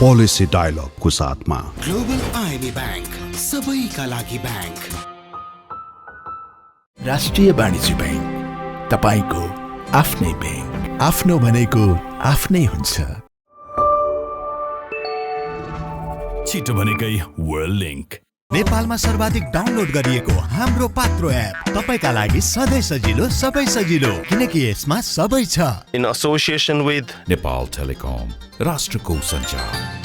Policy डायलगको साथमा global IMA bank, सबैका लागि बैंक। राष्ट्रिय वाणिज्य बैंक, तपाईको आफ्नै बैंक। आफ्नो भनेको आफ्नै हुन्छ। छिटो भनेकै वर्ल्ड लिंक। नेपालमा सर्वाधिक डाउनलोड गरिएको हाम्रो पात्रो एप तपाईका लागि सधैँ सजिलो, सबै सजिलो, किनकि यसमा सबै छ। In association with Nepal telecom, राष्ट्रको सञ्चार।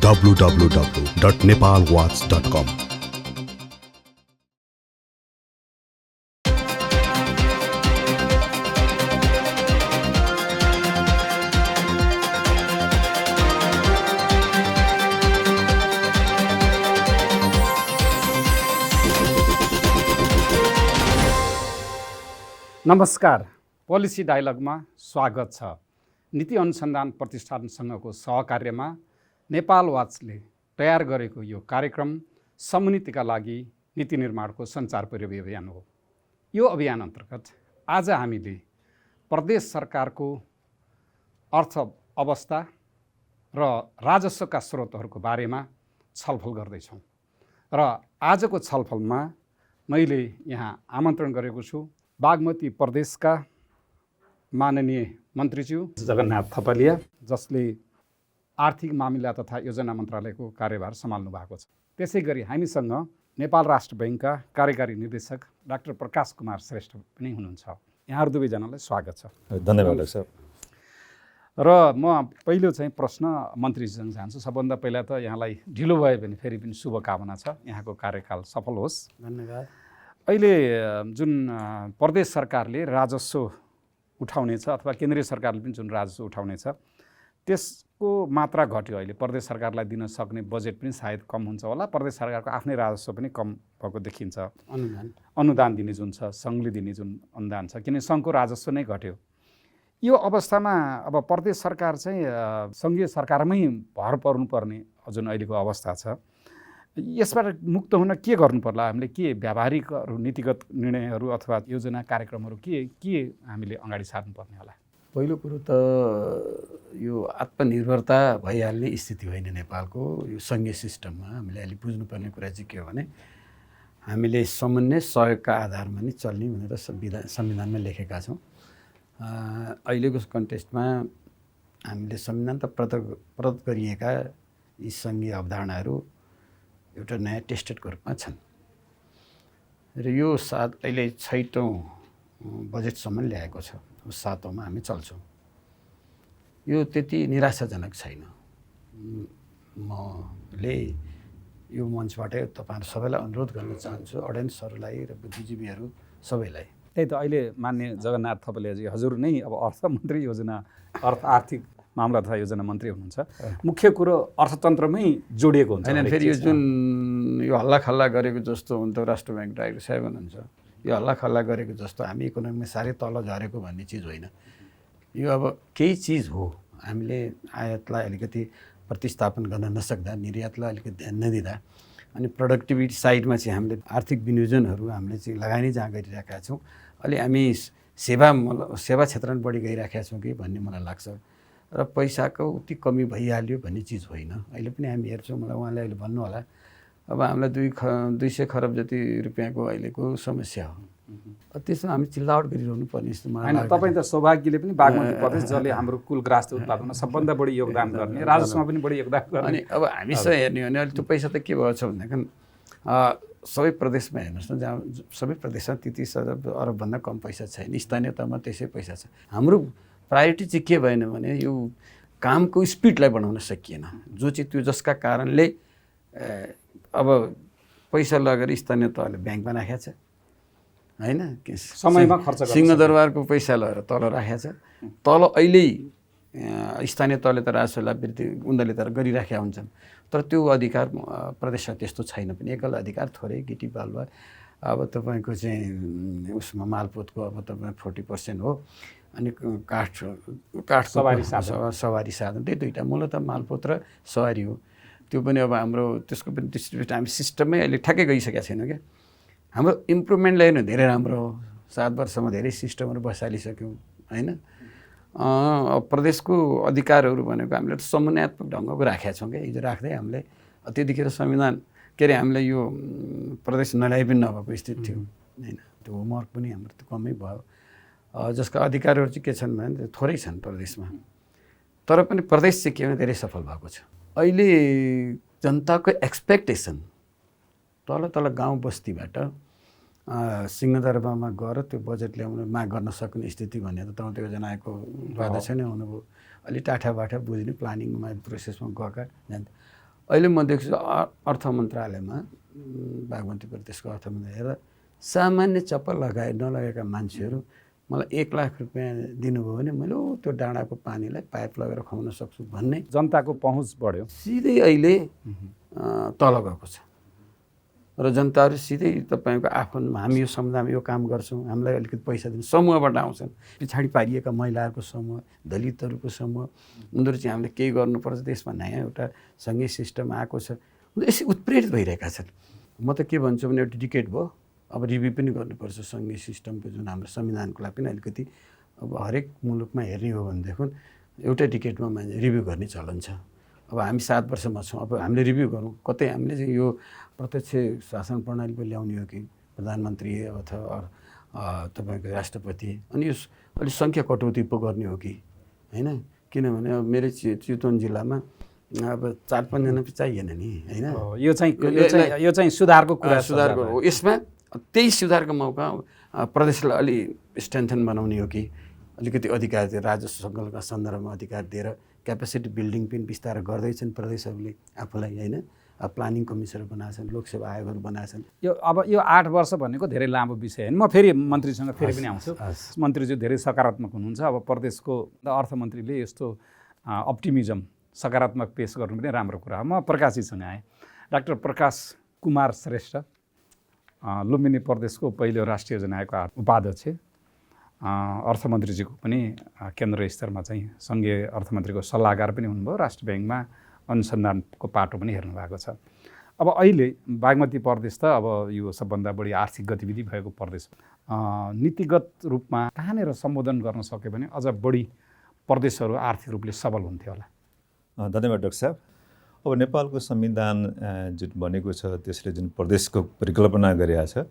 www.nepalwatch.com। नमस्कार, पोलिसी डायलगमा स्वागत छ। नीति अनुसन्धान प्रतिष्ठानसँगको सहकार्यमा नेपाल वाचले तयार गरेको यो कार्यक्रम समुन्नतिका लागि नीति निर्माणको सञ्चार प्रहरी अभियान हो। यो अभियान अन्तर्गत आज हामीले प्रदेश सरकारको अर्थ अवस्था र राजस्वका स्रोतहरूको बारेमा छलफल गर्दैछौँ र आजको छलफलमा मैले यहाँ आमन्त्रण गरेको छु बागमती प्रदेशका माननीय मन्त्रीज्यू जगन्नाथ थपलिया, जसले आर्थिक मामिला तथा योजना मन्त्रालयको कार्यभार सम्हाल्नु भएको छ। त्यसै गरी हामीसँग नेपाल राष्ट्र बैंकका कार्यकारी निर्देशक डाक्टर प्रकाश कुमार श्रेष्ठ पनि हुनुहुन्छ। यहाँहरू दुवैजनालाई स्वागत छ। धन्यवाद सर। र म पहिलो चाहिँ प्रश्न मन्त्रीजीसँग चाहन्छु। सबभन्दा पहिला त यहाँलाई ढिलो भयो भने फेरि पनि शुभकामना छ, यहाँको कार्यकाल सफल होस्। धन्यवाद। अहिले जुन प्रदेश सरकारले राजस्व उठाउनेछ अथवा केन्द्रीय सरकारले पनि जुन राजस्व उठाउनेछ त्यसको मात्रा घट्यो। अहिले प्रदेश सरकारलाई दिन सक्ने बजेट पनि सायद कम हुन्छ होला, प्रदेश सरकारको आफ्नै राजस्व पनि कम भएको देखिन्छ। अनुदान दिने जुन छ, सङ्घले दिने जुन अनुदान छ, किनभने सङ्घको राजस्व नै घट्यो। यो अवस्थामा अब प्रदेश सरकार चाहिँ सङ्घीय सरकारमै भर पर्नुपर्ने जुन अहिलेको अवस्था छ, यसबाट मुक्त हुन के गर्नु पर्ला? हामीले के व्यावहारिकहरू, नीतिगत निर्णयहरू अथवा योजना कार्यक्रमहरू के हामीले अगाडि सार्नुपर्ने होला? पहिलो कुरो त यो आत्मनिर्भरता भइहाल्ने स्थिति होइन नेपालको। यो सङ्घीय सिस्टममा हामीले अहिले बुझ्नुपर्ने कुरा चाहिँ के हो भने हामीले समन्वय सहयोगका आधारमा नै चल्ने भनेर संविधानमा लेखेका छौँ। अहिलेको कन्टेक्स्टमा हामीले संविधान त प्रदत्त गरिएका यी सङ्घीय अवधारणाहरू एउटा नयाँ टेस्टेडको रूपमा छन् र यो अहिले 6औँ बजेटसम्म ल्याएको छ। 7औँमा हामी चल्छौँ। यो त्यति निराशाजनक छैन। मले यो मञ्चबाटै तपाईँहरू सबैलाई अनुरोध गर्न चाहन्छु, अडियन्सहरूलाई र बुद्धिजीवीहरू सबैलाई। त्यही त अहिले मान्य जगन्नाथ थपलियाजी हजुर नै अब अर्थमन्त्री योजना आर्थिक मामला तथा योजना मन्त्री हुनुहुन्छ। मुख्य कुरो अर्थतन्त्रमै जोडिएको हुन्छ होइन। फेरि यो जुन यो हल्लाखल्ला गरेको जस्तो हुन त राष्ट्र ब्याङ्क डाइरेक्टर साहेब हुनुहुन्छ, यो हल्लाखल्ला गरेको जस्तो हामी इकोनोमीमा साह्रै तल झरेको भन्ने चिज होइन। यो अब केही चिज हो, हामीले आयातलाई अलिकति प्रतिस्थापन गर्न नसक्दा, निर्यातलाई अलिकति ध्यान नदिँदा, अनि प्रोडक्टिभिटी साइडमा चाहिँ हामीले आर्थिक विनियोजनहरू हामीले चाहिँ लगानी जहाँ गरिरहेका छौँ, अलि हामी सेवा क्षेत्रमा बढी गइरहेका छौँ कि भन्ने मलाई लाग्छ। र पैसाको उति कमी भइहाल्यो भन्ने चिज होइन। अहिले पनि हामी हेर्छौँ, मलाई उहाँले अहिले भन्नु होला, अब हामीलाई 200 खरब जति रुपियाँको अहिलेको समस्या हो। त्यसमा हामी चिल्लावट गरिरहनु पर्ने जस्तो मलाई लाग्छ। तपाईँ त सौभाग्यले पनि बागमती प्रदेश जसले हाम्रो कुल ग्रास उत्पादनमा सबभन्दा बढी योगदान गर्ने, राजस्वमा पनि बढी योगदान गर्ने। अनि अब हामीसँग हेर्ने हो भने अहिले त्यो पैसा त के भएछ भनेदेखि सबै प्रदेशमा हेर्नुहोस् न, जहाँ सबै प्रदेशमा 30 अरबभन्दा कम पैसा छैन। स्थानीय तहमा त्यसै पैसा छ। हाम्रो प्रायोरिटी चाहिँ के भएन भने यो कामको स्पिडलाई बढाउन सकिएन, जो चाहिँ त्यो जसका कारणले अब पैसा लगेर स्थानीय तहले ब्याङ्कमा राखेको छ होइन, समयमा खर्च सिंहदरबारको पैसा लगेर तल राखेको छ। तल अहिले स्थानीय तहले त राजस्व लाभवृद्धि उनीहरूले त गरिराखेका हुन्छन्, तर त्यो अधिकार प्रदेशमा त्यस्तो छैन पनि। एकल अधिकार थोरै गिटी बालुवा, अब तपाईँको चाहिँ उसमा मालपोतको अब तपाईँ 40% हो, अनि काठ सवारी साधन त्यही दुईवटा, मूलत मालपोत र सवारी हो। त्यो पनि अब हाम्रो त्यसको पनि डिस्ट्रिब्युट हामी सिस्टममै अहिले ठ्याक्कै गइसकेका छैनौँ क्या। हाम्रो इम्प्रुभमेन्ट ल्याएन धेरै राम्रो हो। 7 वर्षमा धेरै सिस्टमहरू बसालिसक्यौँ होइन। प्रदेशको अधिकारहरू भनेको हामीले समन्वयात्मक ढङ्गको राखेका छौँ क्या। हिजो राख्दै हामीले त्यतिखेर संविधान के अरे हामीले यो प्रदेश नल्याइ पनि नभएको स्थिति थियो होइन। त्यो होमवर्क पनि हाम्रो त कमै भयो। जसका अधिकारहरू चाहिँ के छन् भने थोरै छन् प्रदेशमा, तर पनि प्रदेश चाहिँ के भने धेरै सफल भएको छ। अहिले जनताको एक्सपेक्टेसन तल तल गाउँ बस्तीबाट सिंहदरबारमा गएर त्यो बजेट ल्याउन माग गर्न सक्ने स्थिति भन्ने त तौते योजनाको अध्यक्ष नै हुनुभयो। अलि टाठाबाठा बुझ्ने प्लानिङमा प्रोसेसमा गएका जान्छ। अहिले म देख्छु अर्थ मन्त्रालयमा बागमती प्रदेशको अर्थ मन्त्रालय हेर्दा सामान्य चप्पल नलगाएका मान्छेहरू मलाई 1 लाख रुपियाँ दिनुभयो भने मैले त्यो डाँडाको पानीलाई पाइप लगेर खुवाउन सक्छु भन्ने जनताको पहुँच बढ्यो, सिधै अहिले तल गएको छ। र जनताहरू सिधै तपाईँको आफ्नो हामी यो समुदायमा यो काम गर्छौँ, हामीलाई अलिकति पैसा दिनु समूहबाट आउँछन्। पछाडि पारिएका महिलाहरूको समूह, दलितहरूको समूह, उनीहरू चाहिँ हामीले केही गर्नुपर्छ, देशमा नयाँ एउटा सङ्घीय सिस्टम आएको छ, यसै उत्प्रेरित भइरहेका छन्। म त के भन्छु भने एउटा डिकेट भयो, अब रिभ्यू पनि गर्नुपर्छ सङ्घीय सिस्टमको जुन हाम्रो संविधानको लागि पनि अलिकति अब हरेक मुलुकमा हेर्ने हो भनेदेखि एउटा डिकेटमा रिभ्यू गर्ने चलन छ। अब हामी 7 वर्षमा छौँ, अब हामीले रिभ्यू गरौँ कतै हामीले चाहिँ यो प्रत्यक्ष शासन प्रणाली पनि ल्याउने हो कि प्रधानमन्त्री अथवा तपाईँको राष्ट्रपति, अनि यो अलिक सङ्ख्या कटौती पो गर्ने हो कि होइन। किनभने अब मेरै चितवन जिल्लामा अब 4-5 जना चाहिएन नि होइन। यो चाहिँ सुधारको कुरा, सुधारको हो। यसमा त्यही सुधारको मौका प्रदेशलाई अलि स्ट्रेन्थन बनाउने हो कि अलिकति अधिकार दिएर राजस्व सङ्कलनका सन्दर्भमा अधिकार दिएर क्यापेसिटी बिल्डिङ पनि बिस्तारै गर्दैछन् प्रदेशहरूले आफूलाई होइन। प्लानिङ कमिसनहरू बनाएछन्, लोकसेवा आयोगहरू बनाएछन्। यो 8 वर्ष भनेको धेरै लामो विषय होइन। म फेरि मन्त्रीसँग फेरि पनि आउँछु। मन्त्रीज्यू धेरै सकारात्मक हुनुहुन्छ। अब प्रदेशको अर्थमन्त्रीले यस्तो अप्टिमिजम सकारात्मक पेस गर्नु पनि राम्रो कुरा हो। म प्रकाशजीसँग आएँ। डाक्टर प्रकाश कुमार श्रेष्ठ, लुम्बिनी प्रदेशको पहिलो राष्ट्रिय योजना आयोगका उपाध्यक्ष, अर्थमन्त्रीजीको पनि केन्द्र स्तरमा चाहिँ सङ्घीय अर्थमन्त्रीको सल्लाहकार पनि हुनुभयो। राष्ट्र ब्याङ्कमा अनुसन्धानको पाटो पनि हेर्नु भएको छ। अब अहिले बागमती प्रदेश त अब यो सबभन्दा बढी आर्थिक गतिविधि भएको प्रदेश, नीतिगत रूपमा कहाँनिर सम्बोधन गर्न सक्यो भने अझ बढी प्रदेशहरू आर्थिक रूपले सबल हुन्थ्यो होला। धन्यवाद डाक्टर साहब। अब नेपालको संविधान जुन बनेको छ त्यसले जुन प्रदेशको परिकल्पना गरेका छ,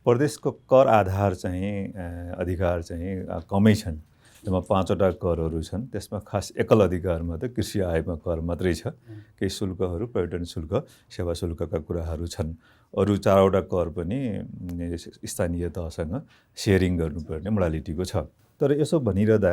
प्रदेशको कर आधार चाहिँ अधिकार चाहिँ कमै छन्। त्यसमा 5वटा करहरू छन्। त्यसमा खास एकल अधिकारमा त कृषि आयमा कर मात्रै छ। केही शुल्कहरू, पर्यटन शुल्क, सेवा शुल्कका कुराहरू छन्। अरू 4वटा कर पनि स्थानीय तहसँग सेयरिङ गर्नुपर्ने मोडालिटीको छ। तर यसो भनिरहँदा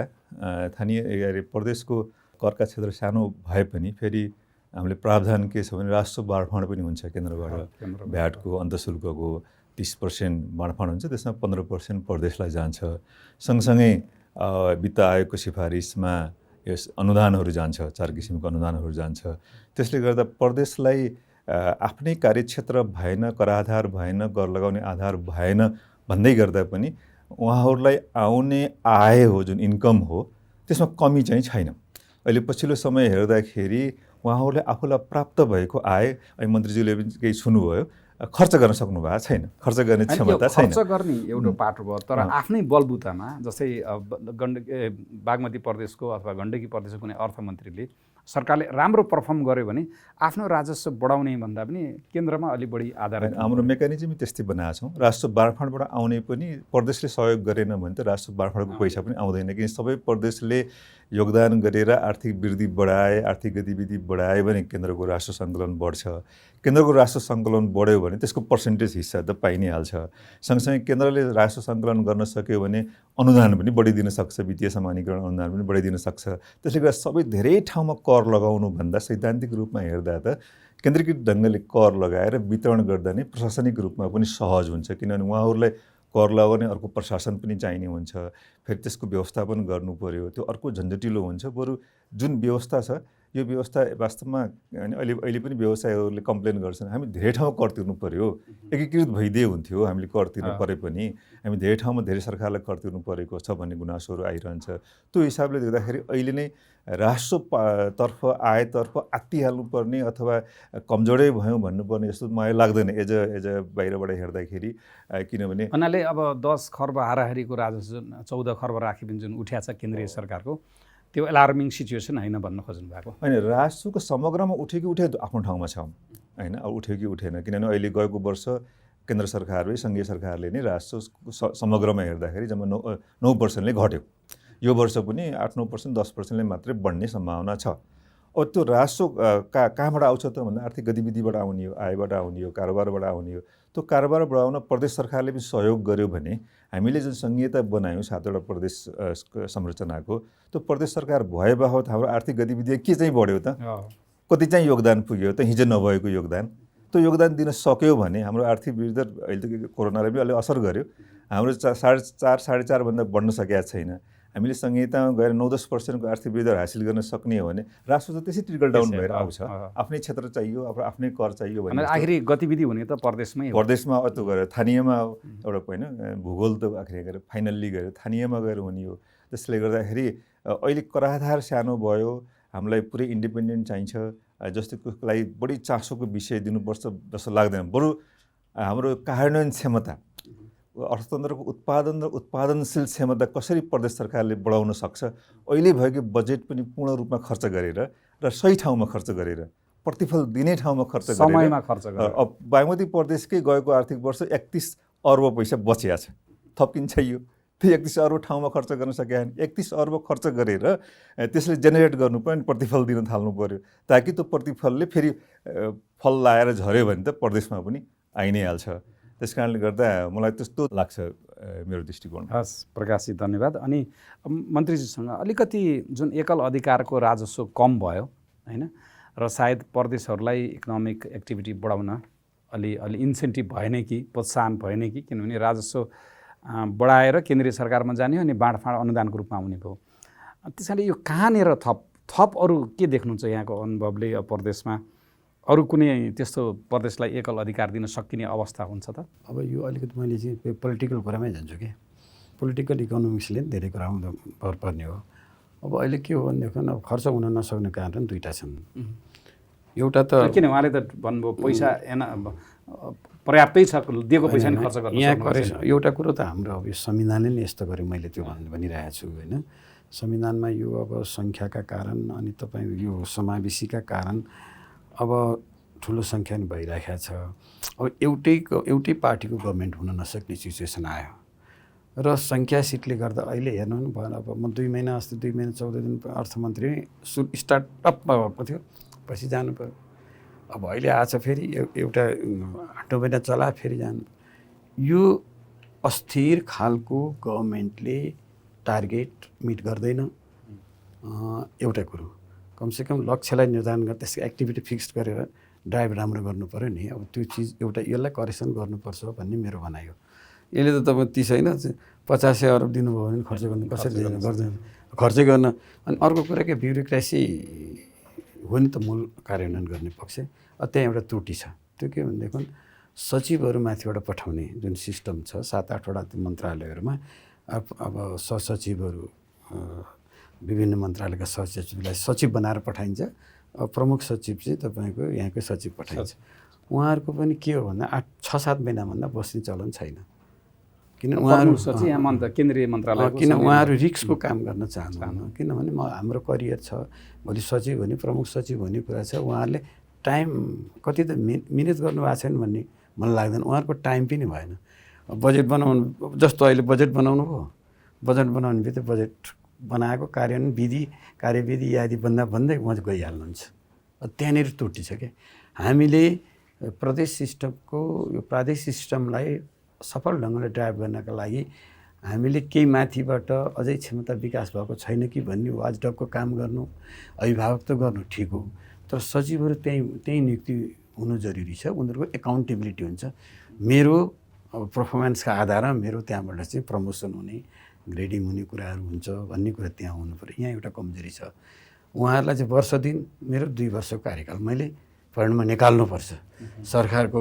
स्थानीय प्रदेशको करका क्षेत्र सानो भए पनि फेरि हामीले प्रावधान के छ भने राजस्व बाँडफाँड पनि हुन्छ केन्द्रबाट। भ्याटको अन्तशुल्कको 30% बाँडफाँड हुन्छ, त्यसमा 15% प्रदेशलाई जान्छ। सँगसँगै वित्त आयोगको सिफारिसमा यस अनुदानहरू जान्छ, 4 किसिमको अनुदानहरू जान्छ। त्यसले गर्दा प्रदेशलाई आफ्नै कार्यक्षेत्र भएन, कराधार भएन, कर लगाउने आधार भएन भन्दै गर्दा पनि उहाँहरूलाई आउने आय हो जुन इन्कम हो त्यसमा कमी चाहिँ छैन। अहिले पछिल्लो समय हेर्दाखेरि उहाँहरूले आफूलाई प्राप्त भएको आय, अहिले मन्त्रीज्यूले पनि केही सुन्नुभयो, खर्च गर्न सक्नु भएको छैन, खर्च गर्ने क्षमता छैन। खर्च गर्ने एउटा पाटो भयो, तर आफ्नै बलबुतामा जस्तै बागमती प्रदेशको अथवा गण्डकी प्रदेशको कुनै अर्थमन्त्रीले सरकारले राम्रो पर्फर्म गर्यो भने आफ्नो राजस्व बढाउने भन्दा पनि केन्द्रमा अलि बढी आधार। हाम्रो मेकानिजम त्यस्तै बनाएको छौँ। राजस्व बाँडफाँडबाट आउने पनि प्रदेशले सहयोग गरेन भने त राजस्व बाँडफाँडको पैसा पनि आउँदैन। किन सबै प्रदेशले योगदान गरेर आर्थिक वृद्धि बढाए, आर्थिक गतिविधि बढायो भने केन्द्रको राष्ट्र सङ्कलन बढ्छ। केन्द्रको राष्ट्र सङ्कलन बढ्यो भने त्यसको पर्सेन्टेज हिस्सा त पाइ नै हाल्छ। सँगसँगै केन्द्रले राष्ट्र सङ्कलन गर्न सक्यो भने अनुदान पनि बढिदिन सक्छ, वित्तीय समानीकरण अनुदान पनि बढाइदिन सक्छ। त्यसले गर्दा सबै धेरै ठाउँमा कर लगाउनुभन्दा सैद्धान्तिक रूपमा हेर्दा त केन्द्रीकृत ढङ्गले कर लगाएर वितरण गर्दा नै प्रशासनिक रूपमा पनि सहज हुन्छ। किनभने उहाँहरूलाई कर लगाउने अर्को प्रशासन पनि चाहिने हुन्छ, फेरि त्यसको व्यवस्थापन गर्नु पर्यो, त्यो अर्को झन्झटिलो हुन्छ। बरु जुन व्यवस्था छ यो व्यवस्था वास्तवमा होइन अहिले पनि व्यवसायहरूले कम्प्लेन गर्छन् हामी धेरै ठाउँमा कर तिर्नु पर्यो, एकीकृत भइदिए हुन्थ्यो हामीले कर तिर्नु परे पनि, हामी धेरै ठाउँमा धेरै सरकारलाई कर तिर्नु परेको छ भन्ने गुनासोहरू आइरहन्छ। त्यो हिसाबले देख्दाखेरि अहिले नै राष्ट्रतर्फ आयतर्फ आत्तिहाल्नुपर्ने अथवा कमजोरै भयौँ भन्नुपर्ने जस्तो मलाई लाग्दैन एज अ बाहिरबाट हेर्दाखेरि। किनभने भन्नाले अब 10 खर्ब हाराहारीको राजस्व जुन 14 खर्ब राखी पनि जुन उठ्या छ केन्द्रीय सरकारको, त्यो एलार्मिङ सिचुएसन होइन भन्न खोज्नु भएको होइन। राजस्वको समग्रमा उठ्यो कि उठ्यो आफ्नो ठाउँमा छ होइन, अब उठ्यो कि उठेन। किनभने अहिले गएको वर्ष केन्द्र सरकारले सङ्घीय सरकारले नै राजस्व समग्रमा हेर्दाखेरि जम्मा 9%ले घट्यो। यो वर्ष पनि 8-9%, 10%ले मात्रै बढ्ने सम्भावना छ। अब त्यो राजस्व कहाँबाट आउँछ त भन्दा आर्थिक गतिविधिबाट आउने हो, आयबाट आउने हो, कारोबारबाट आउने हो। त्यो कारोबार बढाउन प्रदेश सरकारले पनि सहयोग गर्यो भने हामीले जुन संहिता बनायौँ 7वटा प्रदेश संरचनाको, त्यो प्रदेश सरकार भए बापत हाम्रो आर्थिक गतिविधि के चाहिँ बढ्यो त, कति चाहिँ योगदान पुग्यो त, हिजो नभएको योगदान, त्यो योगदान दिन सक्यो भने हाम्रो आर्थिक वृद्धि अहिले त कोरोनाले पनि अलि असर गर्यो, हाम्रो 4.5-4.5 भन्दा बढ्न सकेका छैन। हामीले संहितामा गएर 9-10% को आर्थिक वृद्धि हासिल गर्न सक्ने हो भने राष्ट्र त त्यसै ट्रिकल डाउन भएर आउँछ। आफ्नै क्षेत्र चाहियो, आफ्नै कर चाहियो भने आखिरी गतिविधि हुने त प्रदेशमै हो। प्रदेशमा त्यो गएर स्थानीयमा एउटा होइन भूगोल त आखिर गएर फाइनल्ली गएर स्थानीयमा गएर हुने हो। त्यसले गर्दाखेरि अहिले कराधार सानो भयो, हामीलाई पुरै इन्डिपेन्डेन्ट चाहिन्छ, जस्तोको लागि बढी चासोको विषय दिनुपर्छ जस्तो लाग्दैन। बरु हाम्रो कार्यान्वयन क्षमता, अर्थतन्त्रको उत्पादन र उत्पादनशील क्षमता कसरी प्रदेश सरकारले बढाउन सक्छ, अहिले भएको बजेट पनि पूर्ण रूपमा खर्च गरेर र सही ठाउँमा खर्च गरेर, प्रतिफल दिने ठाउँमा खर्च गरेर, समयमा खर्च गरेर। अब बागमती प्रदेशकै गएको आर्थिक वर्ष 31 अर्ब पैसा बचिया छ, थपिन्छ यो। त्यो 31 अर्ब ठाउँमा खर्च गर्न सकेन। 31 अर्ब खर्च गरेर त्यसले जेनेरेट गर्नु पनि प्रतिफल दिन थाल्नु पर्यो, ताकि त्यो प्रतिफलले फेरि फल लाएर झऱ्यो भने त प्रदेशमा पनि आइ नै हाल्छ। त्यस कारणले गर्दा मलाई त्यस्तो लाग्छ मेरो दृष्टिकोण। हस् प्रकाशजी, धन्यवाद। अनि मन्त्रीजीसँग अलिकति जुन एकल अधिकारको राजस्व कम भयो होइन, र सायद प्रदेशहरूलाई इकोनोमिक एक्टिभिटी बढाउन अलि इन्सेन्टिभ भएन कि प्रोत्साहन भएन कि, किनभने राजस्व बढाएर केन्द्रीय सरकारमा जाने हो अनि बाँडफाँड अनुदानको रूपमा आउने भयो। त्यस कारणले यो कहाँनिर थप अरू के देख्नुहुन्छ यहाँको अनुभवले प्रदेशमा? अरू कुनै त्यस्तो प्रदेशलाई एकल अधिकार दिन सकिने अवस्था हुन्छ त? अब यो अलिकति मैले चाहिँ पोलिटिकल कुरामै जान्छु कि पोलिटिकल इकोनोमिक्सले पनि धेरै कुरामा भर पर्ने हो। अब अहिले के हो भनेदेखि अब खर्च हुन नसक्ने कारण दुईवटा छन्। एउटा त किन उहाँले त भन्नुभयो पैसा पर्याप्तै छ, दिएको पैसा नि खर्च गर्नु यहाँ गरेछ। एउटा कुरो त हाम्रो अब यो संविधानले नै यस्तो गर्यो, मैले त्यो भनिरहेको छु होइन। संविधानमा यो अब सङ्ख्याका कारण अनि तपाईँ यो समावेशीका कारण अब ठुलो सङ्ख्या नि भइरहेको छ। अब एउटै पार्टीको गभर्मेन्ट हुन नसक्ने सिचुएसन आयो र सङ्ख्या सिटले गर्दा अहिले हेर्नु नि भएन। अब म 2 महिना अस्ति 2 महिना 14 दिन अर्थमन्त्री स्टार्टअपमा भएको थियो, पछि जानु पऱ्यो। अब अहिले आछ फेरि एउटा 8 महिना चला फेरि जानु। यो अस्थिर खालको गभर्मेन्टले टार्गेट मिट गर्दैन। एउटा कुरो कमसेकम लक्ष्यलाई निर्धारण गरेर त्यसको एक्टिभिटी फिक्स गरेर ड्राइभ राम्रो गर्नु पऱ्यो नि। अब त्यो चिज एउटा यसलाई करेक्सन गर्नुपर्छ भन्ने मेरो भनाइ हो। यसले त तपाईँ 30 होइन 50 अर्ब दिनुभयो भने खर्च गर्नु कसरी गर्दैन, खर्चै गर्न। अनि अर्को कुरा के ब्युरोक्रेसी हो नि त मूल कार्यान्वयन गर्ने पक्ष, त्यहाँ एउटा त्रुटि छ। त्यो के भनेदेखि सचिवहरू माथिबाट पठाउने जुन सिस्टम छ 7-8वटा मन्त्रालयहरूमा, अब सहसचिवहरू विभिन्न मन्त्रालयका सहसचिवलाई सचिव बनाएर पठाइन्छ। प्रमुख सचिव चाहिँ तपाईँको यहाँकै सचिव पठाइन्छ। उहाँहरूको पनि के हो भन्दा 6-7 महिनाभन्दा बस्ने चलन छैन। किन उहाँहरू केन्द्रीय मन्त्रालय, किन उहाँहरू रिस्कको काम गर्न चाहनुहुन्न। किनभने हाम्रो करियर छ, भोलि सचिव हुने प्रमुख सचिव हुने कुरा छ। उहाँहरूले टाइम कति त मिहिनेत गर्नुभएको छैन भन्ने मलाई लाग्दैन। उहाँहरूको टाइम पनि भएन। बजेट बनाउनु जस्तो अहिले बजेट बनाउनु भयो, बजेट बनाउने बित्तिकै बजेट बनाएको कार्यान्वयन कार्यविधि आदि भन्दै उहाँ गइहाल्नुहुन्छ। त्यहाँनिर त्रुटि छ क्या। हामीले प्रदेश सिस्टमको यो प्रादेशिक सिस्टमलाई सफल ढङ्गले ड्राइभ गर्नका लागि हामीले केही माथिबाट अझै क्षमता विकास भएको छैन कि भन्ने वाचडगको काम गर्नु, अभिभावक त गर्नु ठिक हो, तर सचिवहरू त्यहीँ नियुक्ति हुनु जरुरी छ। उनीहरूको एकाउन्टेबिलिटी हुन्छ। मेरो पर्फर्मेन्सका आधारमा मेरो त्यहाँबाट चाहिँ प्रमोसन हुने, ग्रेडिङ हुने कुराहरू हुन्छ भन्ने कुरा त्यहाँ हुनु पऱ्यो। यहाँ एउटा कमजोरी छ। उहाँहरूलाई चाहिँ वर्ष दिन मेरो 2 वर्षको कार्यकाल मैले परिणाममा निकाल्नुपर्छ, सरकारको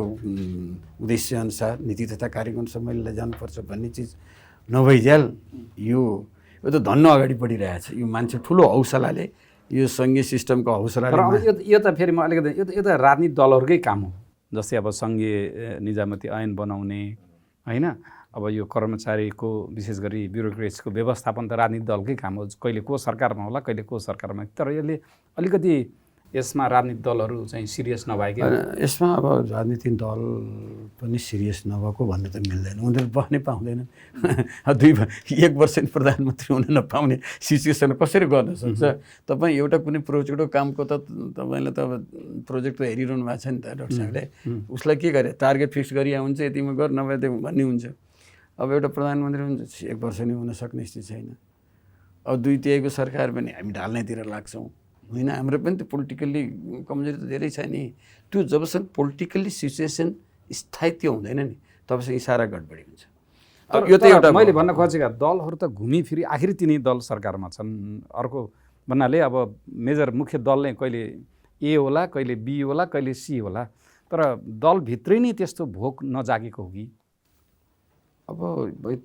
उद्देश्यअनुसार नीति तथा कार्यक्रमसम्म मैले लैजानुपर्छ भन्ने चिज नभइन्जेल यो त धन्न अगाडि बढिरहेछ। यो मान्छे ठुलो हौसलाले, यो सङ्घीय सिस्टमको हौसलाले। तर अब यो त फेरि म अलिकति यो त राजनीतिक दलहरूकै काम हो। जस्तै अब सङ्घीय निजामती ऐन बनाउने होइन, अब यो कर्मचारीको विशेष गरी ब्युरोक्रेसीको व्यवस्थापन त राजनीतिक दलकै काम हो। कहिले को सरकारमा होला, कहिले को सरकारमा। तर यसले अलिकति यसमा राजनीतिक दलहरू चाहिँ सिरियस नभएकै। यसमा अब राजनीतिक दल पनि सिरियस नभएको भन्नु त मिल्दैन। उनीहरू बस्नै पाउँदैनन्। 1 वर्ष प्रधानमन्त्री हुन नपाउने सिचुएसन कसरी गर्न सक्छ? तपाईँ एउटा कुनै प्रोजेक्टको कामको त तपाईँले त अब प्रोजेक्ट त हेरिरहनु भएको छ नि त डाक्टर साहबले। उसलाई के गरे, टार्गेट फिक्स गरिया हुन्छ, यतिमा गर, नभए त्यो भन्ने हुन्छ। अब एउटा प्रधानमन्त्री हुन्छ 1 वर्ष नै हुन सक्ने स्थिति छैन। अब 2 तिहाईको सरकार पनि हामी ढाल्नेतिर लाग्छौँ होइन। हाम्रो पनि त पोलिटिकल्ली कमजोरी त धेरै छ नि। त्यो जबसम्म पोलिटिकल्ली सिचुएसन स्थायित्व हुँदैन नि तबसम्म सारा गडबडी हुन्छ। अब यो त एउटा मैले भन्न खोजेका दलहरू त घुमिफिरी आखिर तिनै दल सरकारमा छन्। अर्को भन्नाले अब मेजर मुख्य दल नै कहिले ए होला, कहिले बी होला, कहिले सी होला। तर दलभित्रै नै त्यस्तो भोक नजागेको हो कि? अब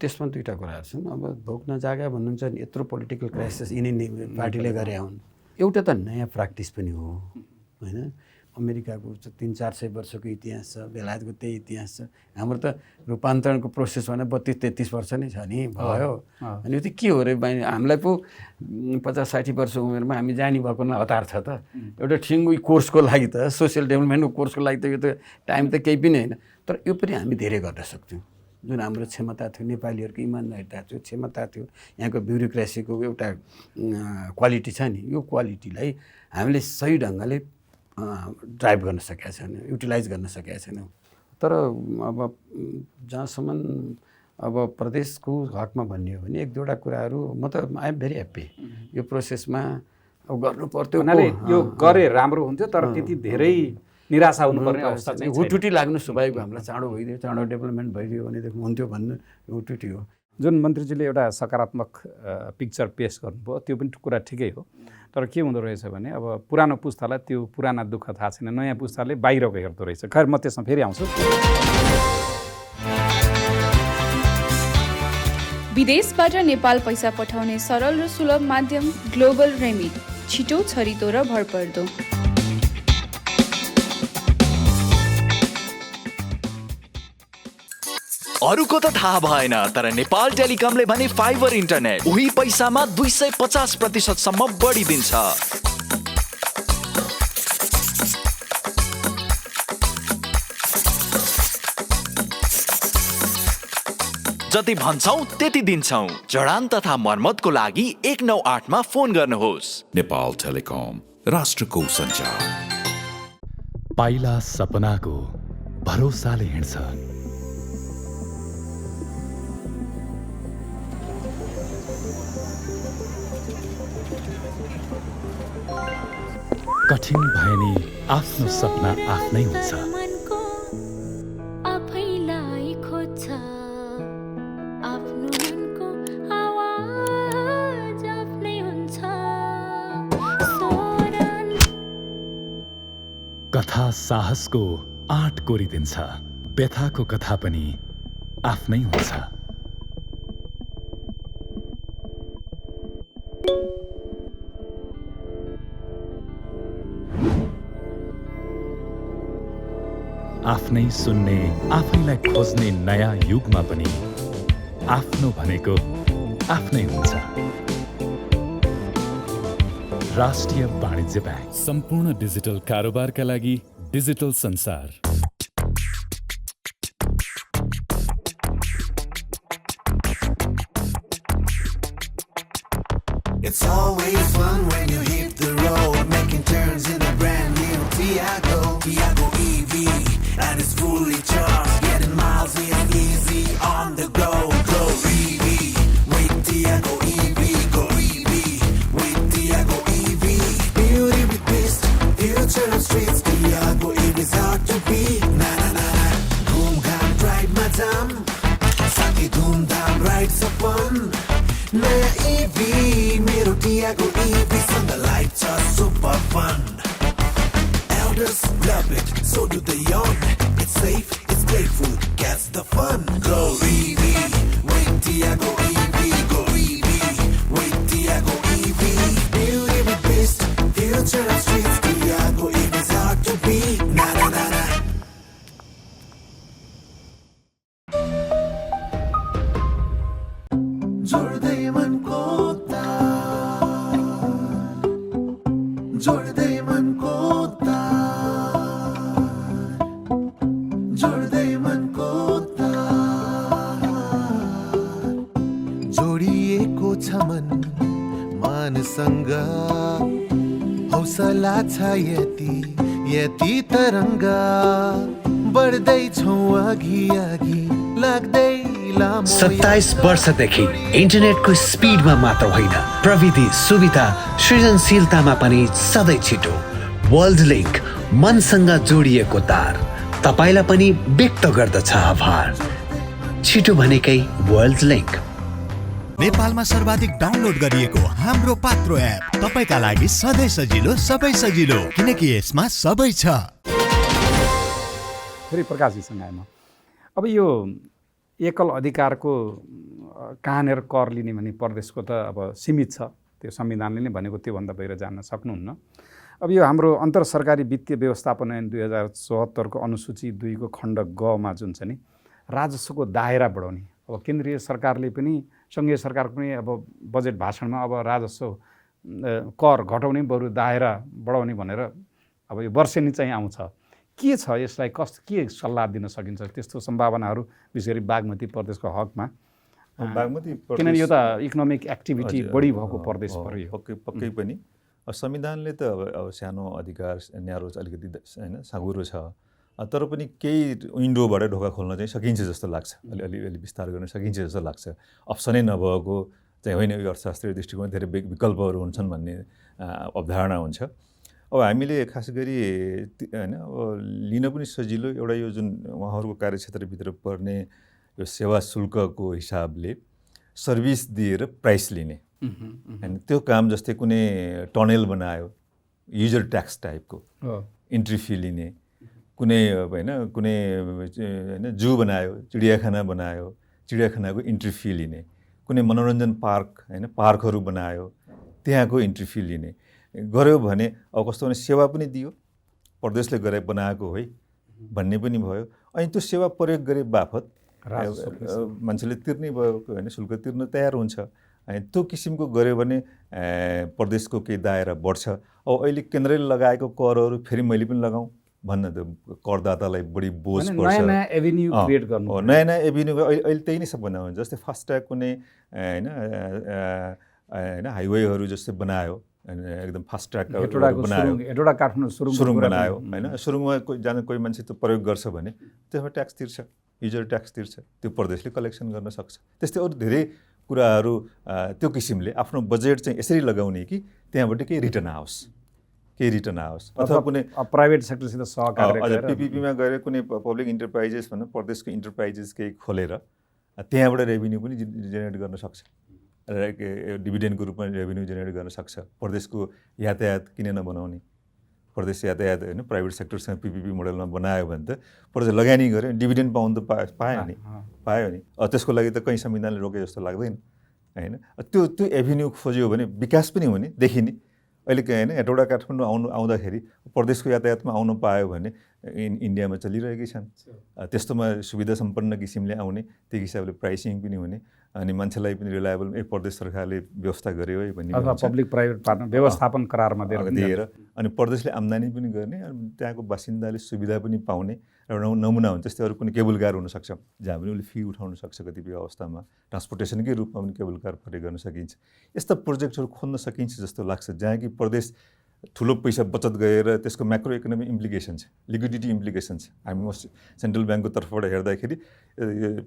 त्यसमा 2टा कुराहरू छन्। अब भोक नजागा भन्नुहुन्छ नि, यत्रो पोलिटिकल क्राइसिस यिनी पार्टीले गरे हुन्। एउटा त नयाँ प्र्याक्टिस पनि हो होइन। अमेरिकाको 300-400 वर्षको इतिहास छ, बेलायतको त्यही इतिहास छ। हाम्रो त रूपान्तरणको प्रोसेस भने 32-33 वर्ष नै छ नि भयो। अनि यो त के हो रे, हामीलाई पो 50-60 वर्ष उमेरमा हामी जानी भएको न हतार छ त। एउटा ठिङ्गो कोर्सको लागि त, सोसियल डेभलपमेन्टको कोर्सको लागि त यो त टाइम त केही पनि होइन। तर यो पनि हामी धेरै गर्न सक्थ्यौँ। जुन हाम्रो क्षमता थियो, नेपालीहरूको इमान्दारिता थियो, क्षमता थियो, यहाँको ब्युरोक्रेसीको एउटा क्वालिटी छ नि, यो क्वालिटीलाई हामीले सही ढङ्गले ड्राइभ गर्न सकेका छैनौँ, युटिलाइज गर्न सकेका छैनौँ। तर अब जहाँसम्म अब प्रदेशको हकमा भन्ने हो भने 1-2वटा कुराहरू म त आई एम भेरी ह्याप्पी यो प्रोसेसमा अब गर्नु पर्थ्यो। यो गरे राम्रो हुन्थ्यो, तर त्यति धेरै निराशा हुनुपर्ने अवस्था चाहिँ हुटुटी लाग्नु स्वाभाविक। हामीलाई चाँडो भइदियो, चाँडो डेभलपमेन्ट भइदियो भनेदेखि हुन्थ्यो भन्नु हुटुटी हो। जुन मन्त्रीजीले एउटा सकारात्मक पिक्चर पेस गर्नुभयो त्यो पनि कुरा ठिकै हो। तर के हुँदो रहेछ भने अब पुरानो पुस्तालाई त्यो पुराना दुःख थाहा छैन, नयाँ पुस्ताले बाहिरको हेर्दो रहेछ। खैर म त्यसमा फेरि आउँछु। विदेशबाट नेपाल पैसा पठाउने सरल र सुलभ माध्यम ग्लोबल रेमिट, छिटो, छरितो र भरपर्दो। अरूको त थाहा भएन, तर नेपाल टेलिकमले भने फाइबर इन्टरनेट उही पैसामा 250% सम्म बढी दिन्छ। जति भन्छौ त्यति दिन्छौ। जडान तथा मर्मतको लागि 198 मा फोन गर्नुहोस्। नेपाल टेलिकम, राष्ट्रको सञ्चार। पाइला सपनाको भरोसाले हिँड्छ। कठिन भए नि आफ्नो सपना आफ्नै हुन्छ। कथा साहसको आँट कोरिदिन्छ, व्यथाको कथा पनि आफ्नै हुन्छ। आफ्नै सुन्ने, आफैलाई खोज्ने नयाँ युगमा पनि आफ्नो भनेको आफ्नै हुन्छ। राष्ट्रिय वाणिज्य ब्याङ्क, सम्पूर्ण डिजिटल कारोबारका लागि डिजिटल संसार। It's always fun when you hit the road, making turns in a brand new Tiago EV, and it's fully charged, getting miles in easy on the go. Go EV with Tiago EV, go EV with Tiago EV. Beauty with twist, future of streets. Tiago EV is hard to beat. Na na na na, boom gam drive madam, saki doom down rides upon. Naya EV, मेरो Tiago EV, from the light just fun. Elders love it, so do the young. It's safe, it's playful, gets the fun. Go EV, wait till I go EV. Go EV, wait till I go EV. Beauty with beast, future of streets. Tiago EV is hard to beat. Na na na na. जोड्दै मनको तार, जोड्दै मनको तार, जोड्दै मनको तार। जोडिएको छ मन मानसँग, हौसला छ यति यति तरङ्ग, बढ्दैछौँ अघि अघि लाग्दै 27 वर्षदेखि इन्टरनेटको स्पिडमा मात्र होइन, प्रविधि सुविधा सृजनशीलतामा पनि सधैँ छिटो। वर्ल्ड लिङ्क, मनसँग जोडिएको तार, तपाईँलाई पनि व्यक्त गर्दछ आभार। छिटो भनेकै वर्ल्ड लिङ्क। नेपालमा सर्वाधिक डाउनलोड गरिएको हाम्रो पात्रो एप तपाईँका लागि सधैँ सजिलो, सबै सजिलो, किनकि यसमा सबै छ। फेरि प्रकाशजीसँग आएँ म। अब यो एकल अधिकारको कहाँनिर कर लिने भने प्रदेशको त अब सीमित छ, त्यो संविधानले नै भनेको, त्योभन्दा बाहिर जान सक्नुहुन्न। अब यो हाम्रो अन्तर सरकारी वित्तीय व्यवस्थापन ऐन 2074 को अनुसूची 2 को खण्ड ग मा जुन छ नि राजस्वको दायरा बढाउने, अब केन्द्रीय सरकारले पनि सङ्घीय सरकारको पनि अब बजेट भाषणमा अब राजस्व कर घटाउने बरु दायरा बढाउने भनेर अब यो वर्षेनी चाहिँ आउँछ। के छ यसलाई के सल्लाह दिन सकिन्छ? त्यस्तो सम्भावनाहरू विशेष गरी बागमती प्रदेशको हकमा, बागमती किनभने यो त इकोनोमिक एक्टिभिटी बढी भएको प्रदेश पर्यो। पक्कै पनि संविधानले त अब सानो अधिकार न्यारो अलिकति होइन साँगुरो छ, तर पनि केही विन्डोबाट ढोका खोल्न चाहिँ सकिन्छ जस्तो लाग्छ, अलि विस्तार गर्न सकिन्छ जस्तो लाग्छ। अप्सनै नभएको चाहिँ होइन, यो अर्थशास्त्रीय दृष्टिकोण धेरै विकल्पहरू हुन्छन् भन्ने अवधारणा हुन्छ। अब हामीले खास गरी होइन अब लिन पनि सजिलो एउटा यो जुन उहाँहरूको कार्यक्षेत्रभित्र पर्ने यो सेवा शुल्कको हिसाबले सर्भिस दिएर प्राइस लिने होइन, त्यो काम जस्तै कुनै टनेल बनायो युजर ट्याक्स टाइपको इन्ट्री फी लिने, कुनै होइन कुनै होइन जू बनायो, चिडियाखाना बनायो, चिडियाखानाको इन्ट्री फी लिने, कुनै मनोरञ्जन पार्क होइन पार्कहरू बनायो त्यहाँको इन्ट्री फी लिने गर्यो भने अब कस्तो भने सेवा पनि दियो, प्रदेशले गरे बनाएको है भन्ने पनि भयो, अनि त्यो सेवा प्रयोग गरे बापत मान्छेले तिर्ने भयो होइन, शुल्क तिर्न तयार हुन्छ। अनि त्यो किसिमको गऱ्यो भने प्रदेशको केही दायरा बढ्छ। अब अहिले केन्द्रले लगाएको करहरू फेरि मैले पनि लगाऊँ भन्न त करदातालाई बढी बोझ पर्छ। नयाँ एभिन्यू क्रिएट गर्नु, नयाँ एभिन्यू अहिले त्यही नै सबभन्दा हुन्छ। जस्तै फास्ट्याग कुनै होइन होइन हाइवेहरू जस्तै बनायो, एकदम फास्ट ट्र्याक बनायो, सुरुङ बनायो होइन, सुरुङमा कोही मान्छे त्यो प्रयोग गर्छ भने त्यसमा ट्याक्स तिर्छ, युजर ट्याक्स तिर्छ, त्यो प्रदेशले कलेक्सन गर्न सक्छ। त्यस्तै अरू धेरै कुराहरू त्यो किसिमले आफ्नो बजेट चाहिँ यसरी लगाउने कि त्यहाँबाट केही रिटर्न आओस्, अथवा कुनै प्राइभेट सेक्टरसित सहकार्य पिपिपीमा गएर कुनै पब्लिक इन्टरप्राइजेस भन्नु प्रदेशको इन्टरप्राइजेस केही खोलेर त्यहाँबाट रेभिन्यू पनि जेनेरेट गर्न सक्छ, डिभिडेन्डको रूपमा रेभिन्यू जेनेरेट गर्न सक्छ। प्रदेशको यातायात किन नबनाउने, प्रदेश यातायात होइन प्राइभेट सेक्टरसँग पिपिपी मोडलमा बनायो भने त प्रदेश लगानी गऱ्यो, डिभिडेन्ड पाउनु त पायो नि, त्यसको लागि त कहीँ संविधानले रोके जस्तो लाग्दैन होइन। त्यो एभिन्यू खोज्यो भने विकास पनि हुने देखिने। अहिले होइन हेटौडा काठमाडौँ आउँदाखेरि प्रदेशको यातायातमा आउनु पायो भने इन्डियामा चलिरहेकै छन्, त्यस्तोमा सुविधा सम्पन्न किसिमले आउने, त्यो हिसाबले प्राइसिङ पनि हुने, अनि मान्छेलाई पनि रिलायबल प्रदेश सरकारले व्यवस्था गर्यो है भन्ने, अथवा पब्लिक प्राइभेट पार्टनर व्यवस्थापन करारमा दिएर अनि प्रदेशले आम्दानी पनि गर्ने, अनि त्यहाँको बासिन्दाले सुविधा पनि पाउने एउटा नमुना हुन्छ। त्यस्तै अरू कुनै केबल कार हुनसक्छ जहाँ पनि उसले फी उठाउन सक्छ, कतिपय अवस्थामा ट्रान्सपोर्टेसनकै रूपमा पनि केबल कार प्रयोग गर्न सकिन्छ। यस्ता प्रोजेक्टहरू खोल्न सकिन्छ जस्तो लाग्छ जहाँ कि प्रदेश ठुलो पैसा बचत गरेर त्यसको म्याक्रो इकोनोमिक इम्प्लिकेसन छ, लिक्विडिटी इम्प्लिकेसन छ। हामी सेन्ट्रल ब्याङ्कको तर्फबाट हेर्दाखेरि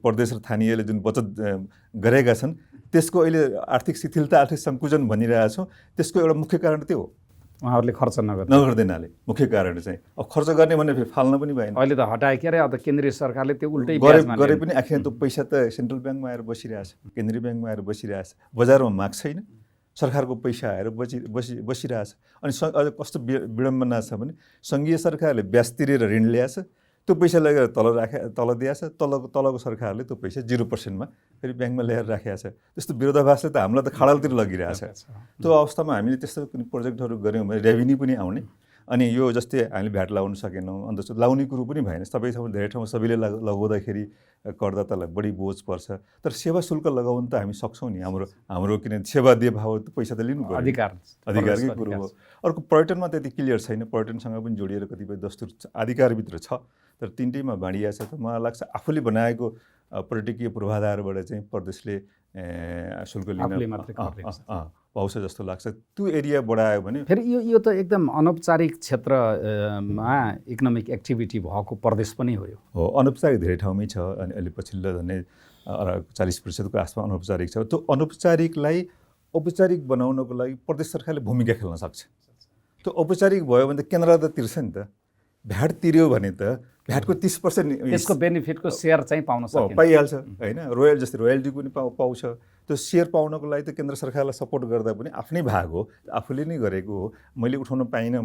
प्रदेश र स्थानीयले जुन बचत गरेका छन् त्यसको अहिले आर्थिक शिथिलता, आर्थिक सङ्कुचन भनिरहेछौँ, त्यसको एउटा मुख्य कारण त्यो हो उहाँहरूले खर्च नगर्दैनाले। मुख्य कारण चाहिँ अब खर्च गर्ने भने फेरि फाल्न पनि भएन, अहिले त हटाए के अरे, अब त केन्द्रीय सरकारले त्यो उल्टै गरे पनि आखिर त्यो पैसा त सेन्ट्रल ब्याङ्कमा आएर बसिरहेछ, केन्द्रीय ब्याङ्कमा आएर बसिरहेछ, बजारमा माग छैन, सरकारको पैसा आएर बसिरहेछ। अनि अझ कस्तो विडम्बना छ भने सङ्घीय सरकारले ब्याज तिरेर ऋण ल्याएछ, त्यो पैसा लगेर तल दिएछ, तलको सरकारले त्यो पैसा 0%मा फेरि ब्याङ्कमा ल्याएर राखेको छ। त्यस्तो विरोधाभासले त हामीलाई त खाडलतिर लगिरहेछ। त्यो अवस्थामा हामीले त्यस्तो कुनै प्रोजेक्टहरू गऱ्यौँ भने रेभिन्यू पनि आउने, अनि यो जस्तै हामीले भ्याट लगाउन सकेनौँ, अन्त लाउने कुरो पनि भएन। सबै ठाउँमा धेरै ठाउँमा सबैले लगाउँदाखेरि करदातालाई बढी बोझ पर्छ। तर सेवा शुल्क लगाउन त हामी सक्छौँ नि। हाम्रो किन सेवा दिए भाव पैसा त लिनु पर्यो, अधिकारकै कुरो हो। अर्को पर्यटनमा त्यति क्लियर छैन, पर्यटनसँग पनि जोडिएर कतिपय दस्तुर अधिकारभित्र छ, तर तिनटैमा बाँडिया छ। त मलाई लाग्छ आफूले बनाएको पर्यटकीय पूर्वाधारबाट चाहिँ प्रदेशले शुल्क लिन पाउँछ जस्तो लाग्छ। त्यो एरिया बढायो भने फेरि यो त एकदम अनौपचारिक क्षेत्रमा इकोनोमिक एक्टिभिटी भएको प्रदेश पनि हो। हो, अनौपचारिक धेरै ठाउँमै छ। अनि अहिले पछिल्लो झन्डै 40% आसपास अनौपचारिक छ। त्यो अनौपचारिकलाई औपचारिक बनाउनको लागि प्रदेश सरकारले भूमिका खेल्न सक्छ। त्यो औपचारिक भयो भने त केन्द्र त तिर्छ नि त। भ्याट तिर्यो भने त भ्याटको 30% त्यसको बेनिफिटको सेयर चाहिँ पाउन सकिन्छ, पाइहाल्छ होइन। जस्तै रोयल्टी पनि पाउँछ। त्यो सेयर पाउनको लागि त केन्द्र सरकारलाई सपोर्ट गर्दा पनि आफ्नै भाग हो, आफूले नै गरेको हो। मैले उठाउन पाइनँ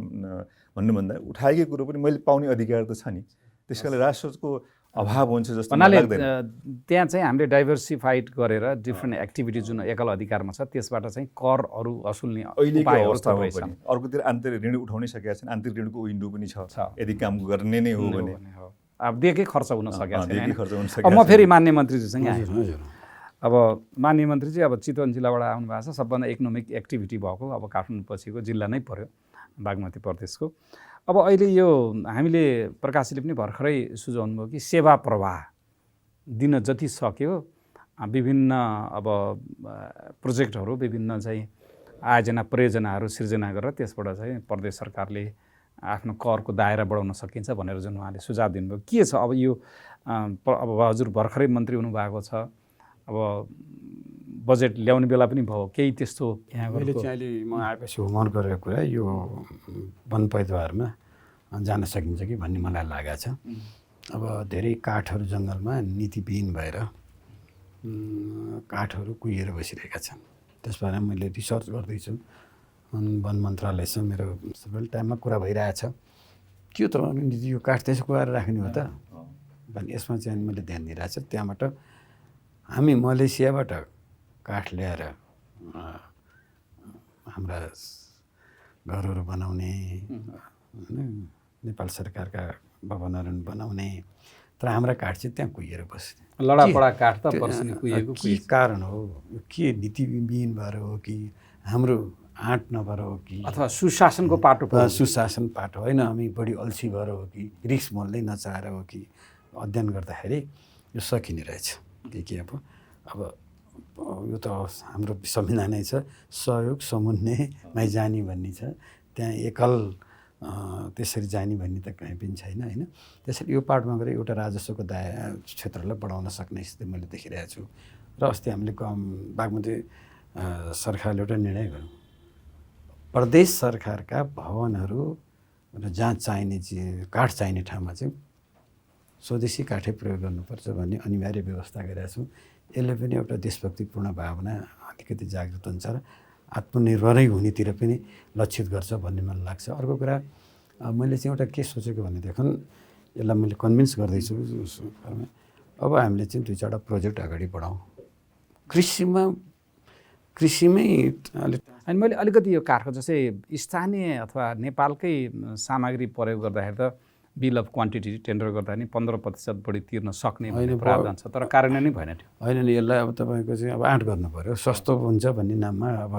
भन्नुभन्दा उठाएकै कुरो पनि मैले पाउने अधिकार त छ नि। त्यस कारणले राजस्वको अभाव हुन्छ जस्तो लाग्दैन। त्यहाँ चाहिँ हामीले डाइभर्सिफाइड गरेर डिफ्रेन्ट एक्टिभिटी जुन एकल अधिकारमा छ त्यसबाट चाहिँ करहरू असुल्ने अहिलेको अवस्थामा पनि अर्कोतिर आन्तरिक ऋण उठाउनै सकेका छन्। आन्तरिक ऋणको विन्डो पनि छ यदि काम गर्ने नै हो भने। अब दिएकै खर्च हुन सकेको छैन। म फेरि माननीय मन्त्रीजीसँग आएँ। अब माननीय मन्त्रीजी अब चितवन जिल्लाबाट आउनुभएको छ, सबभन्दा इकोनोमिक एक्टिभिटी भएको अब काठमाडौँ पछिको जिल्ला नै पर्यो बागमती प्रदेशको। अब अहिले यो हामीले प्रकाशले पनि भर्खरै सुझाउनु भयो कि सेवा प्रवाह दिन जति सक्यो विभिन्न अब प्रोजेक्टहरू विभिन्न चाहिँ आयोजना परियोजनाहरू सिर्जना गरेर त्यसबाट चाहिँ प्रदेश सरकारले आफ्नो करको दायरा बढाउन सकिन्छ भनेर जुन उहाँले सुझाव दिनुभयो, के छ अब यो? अब हजुर भर्खरै मन्त्री हुनुभएको छ, अब बजेट ल्याउने बेला पनि भयो, केही त्यस्तो मैले चाहिँ अहिले म आएपछि होमवर्क गरेको कुरा यो वन पैदावारमा जान सकिन्छ कि भन्ने मलाई लागेको छ। अब धेरै काठहरू जङ्गलमा नीतिविहीन भएर काठहरू कुहिएर बसिरहेका छन्। त्यसबारे मैले रिसर्च गर्दैछु। वन मन्त्रालयसँग मेरो सबै टाइममा कुरा भइरहेछ। त्यो त नीति यो काठ त्यसो कुहाएर राख्ने हो त भने यसमा चाहिँ मैले ध्यान दिइरहेको छु। त्यहाँबाट हामी मलेसियाबाट काठ ल्याएर हाम्रा घरहरू बनाउने, नेपाल सरकारका भवनहरू बनाउने, तर हाम्रा काठ चाहिँ त्यहाँ कुहिएर बस्ने। लडापडा काठ त पर्सिनी कुहिएको के कारण हो? के नीतिविहीन भएर हो कि हाम्रो आँट नभएर हो कि अथवा सुशासनको पाटो? सुशासन पाटो होइन, हामी बढी अल्छी भएर हो कि रिस्क मोल्नै नचाहेर हो कि अध्ययन गर्दाखेरि यो सकिने रहेछ। के अब यो त हाम्रो संविधानै छ, सहयोग समुन्नेमै जाने भन्ने छ। त्यहाँ एकल त्यसरी जाने भन्ने त कहीँ पनि छैन होइन। त्यसरी यो पार्टमा गएर एउटा राजस्वको क्षेत्रलाई बढाउन सक्ने स्थिति मैले देखिरहेको छु। र अस्ति हामीले बागमती सरकारले एउटा निर्णय गर्यो, प्रदेश सरकारका भवनहरू र जहाँ चाहिने काठ चाहिने ठाउँमा चाहिँ स्वदेशी काठै प्रयोग गर्नुपर्छ भन्ने अनिवार्य व्यवस्था गरेका छौँ। यसले पनि एउटा देशभक्तिपूर्ण भावना अलिकति जागृत हुन्छ र आत्मनिर्भरै हुनेतिर पनि लक्षित गर्छ भन्ने मलाई लाग्छ। अर्को कुरा मैले चाहिँ एउटा के सोचेको भनेदेखि यसलाई मैले कन्भिन्स गर्दैछु। अब हामीले चाहिँ 2-4वटा प्रोजेक्ट अगाडि बढाउँ कृषिमै। अनि मैले अलिकति यो काठको जस्तै स्थानीय अथवा नेपालकै सामग्री प्रयोग गर्दाखेरि त बिल अफ क्वान्टिटी टेन्डर गर्दा नि 15% बढी तिर्न सक्ने प्रावधान छ, तर कार्यान्वयन नै भएन। होइन नि, यसलाई अब तपाईँको चाहिँ अब आँट गर्नु पऱ्यो, सस्तो हुन्छ भन्ने नाममा अब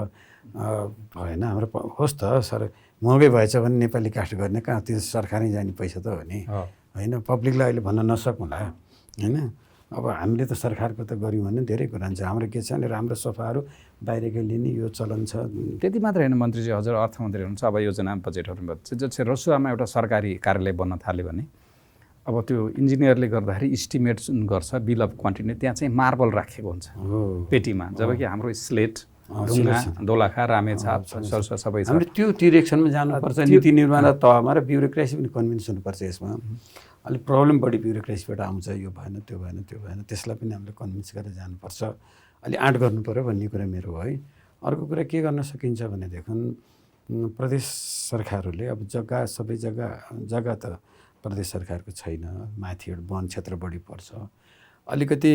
भएन। हाम्रो होस् त सर महँगै भएछ भने नेपाली काठ गर्ने कहाँ त्यो सरकारै जाने पैसा त हो नि होइन। पब्लिकलाई अहिले भन्न नसकौँला होइन। अब हामीले त सरकारको त गऱ्यौँ भने धेरै कुरा हुन्छ। हाम्रो के छ भने राम्रो सोफाहरू बाहिरकै लिने यो चलन छ। त्यति मात्रै होइन मन्त्रीजी, हजुर अर्थमन्त्री हुनुहुन्छ, अब योजना बजेटहरूमा जस्तै रसुवामा एउटा सरकारी कार्यालय बन्न थाल्यो भने अब त्यो इन्जिनियरले गर्दाखेरि इस्टिमेट जुन गर्छ बिल अफ क्वान्टिटी, त्यहाँ चाहिँ मार्बल राखेको हुन्छ पेटीमा, जबकि हाम्रो स्लेट, ढुङ्गा, दोलाखा, रामेछाप, सरसो सबै छ। हामीले त्यो डिरेक्सनमा जानुपर्छ। नीति निर्माण तहमा र ब्युरोक्रेसी पनि कन्भिन्स हुनुपर्छ। यसमा अलिक प्रब्लम बढी ब्युरोक्रेसीबाट आउँछ, यो भएन त्यो भएन त्यो भएन, त्यसलाई पनि हामीले कन्भिन्स गरेर जानुपर्छ। अलि आँट गर्नु पऱ्यो भन्ने कुरा मेरो हो है। अर्को कुरा के गर्न सकिन्छ भनेदेखि प्रदेश सरकारहरूले अब सबै जग्गा त प्रदेश सरकारको छैन, माथि एउटा वन क्षेत्र बढी पर्छ, अलिकति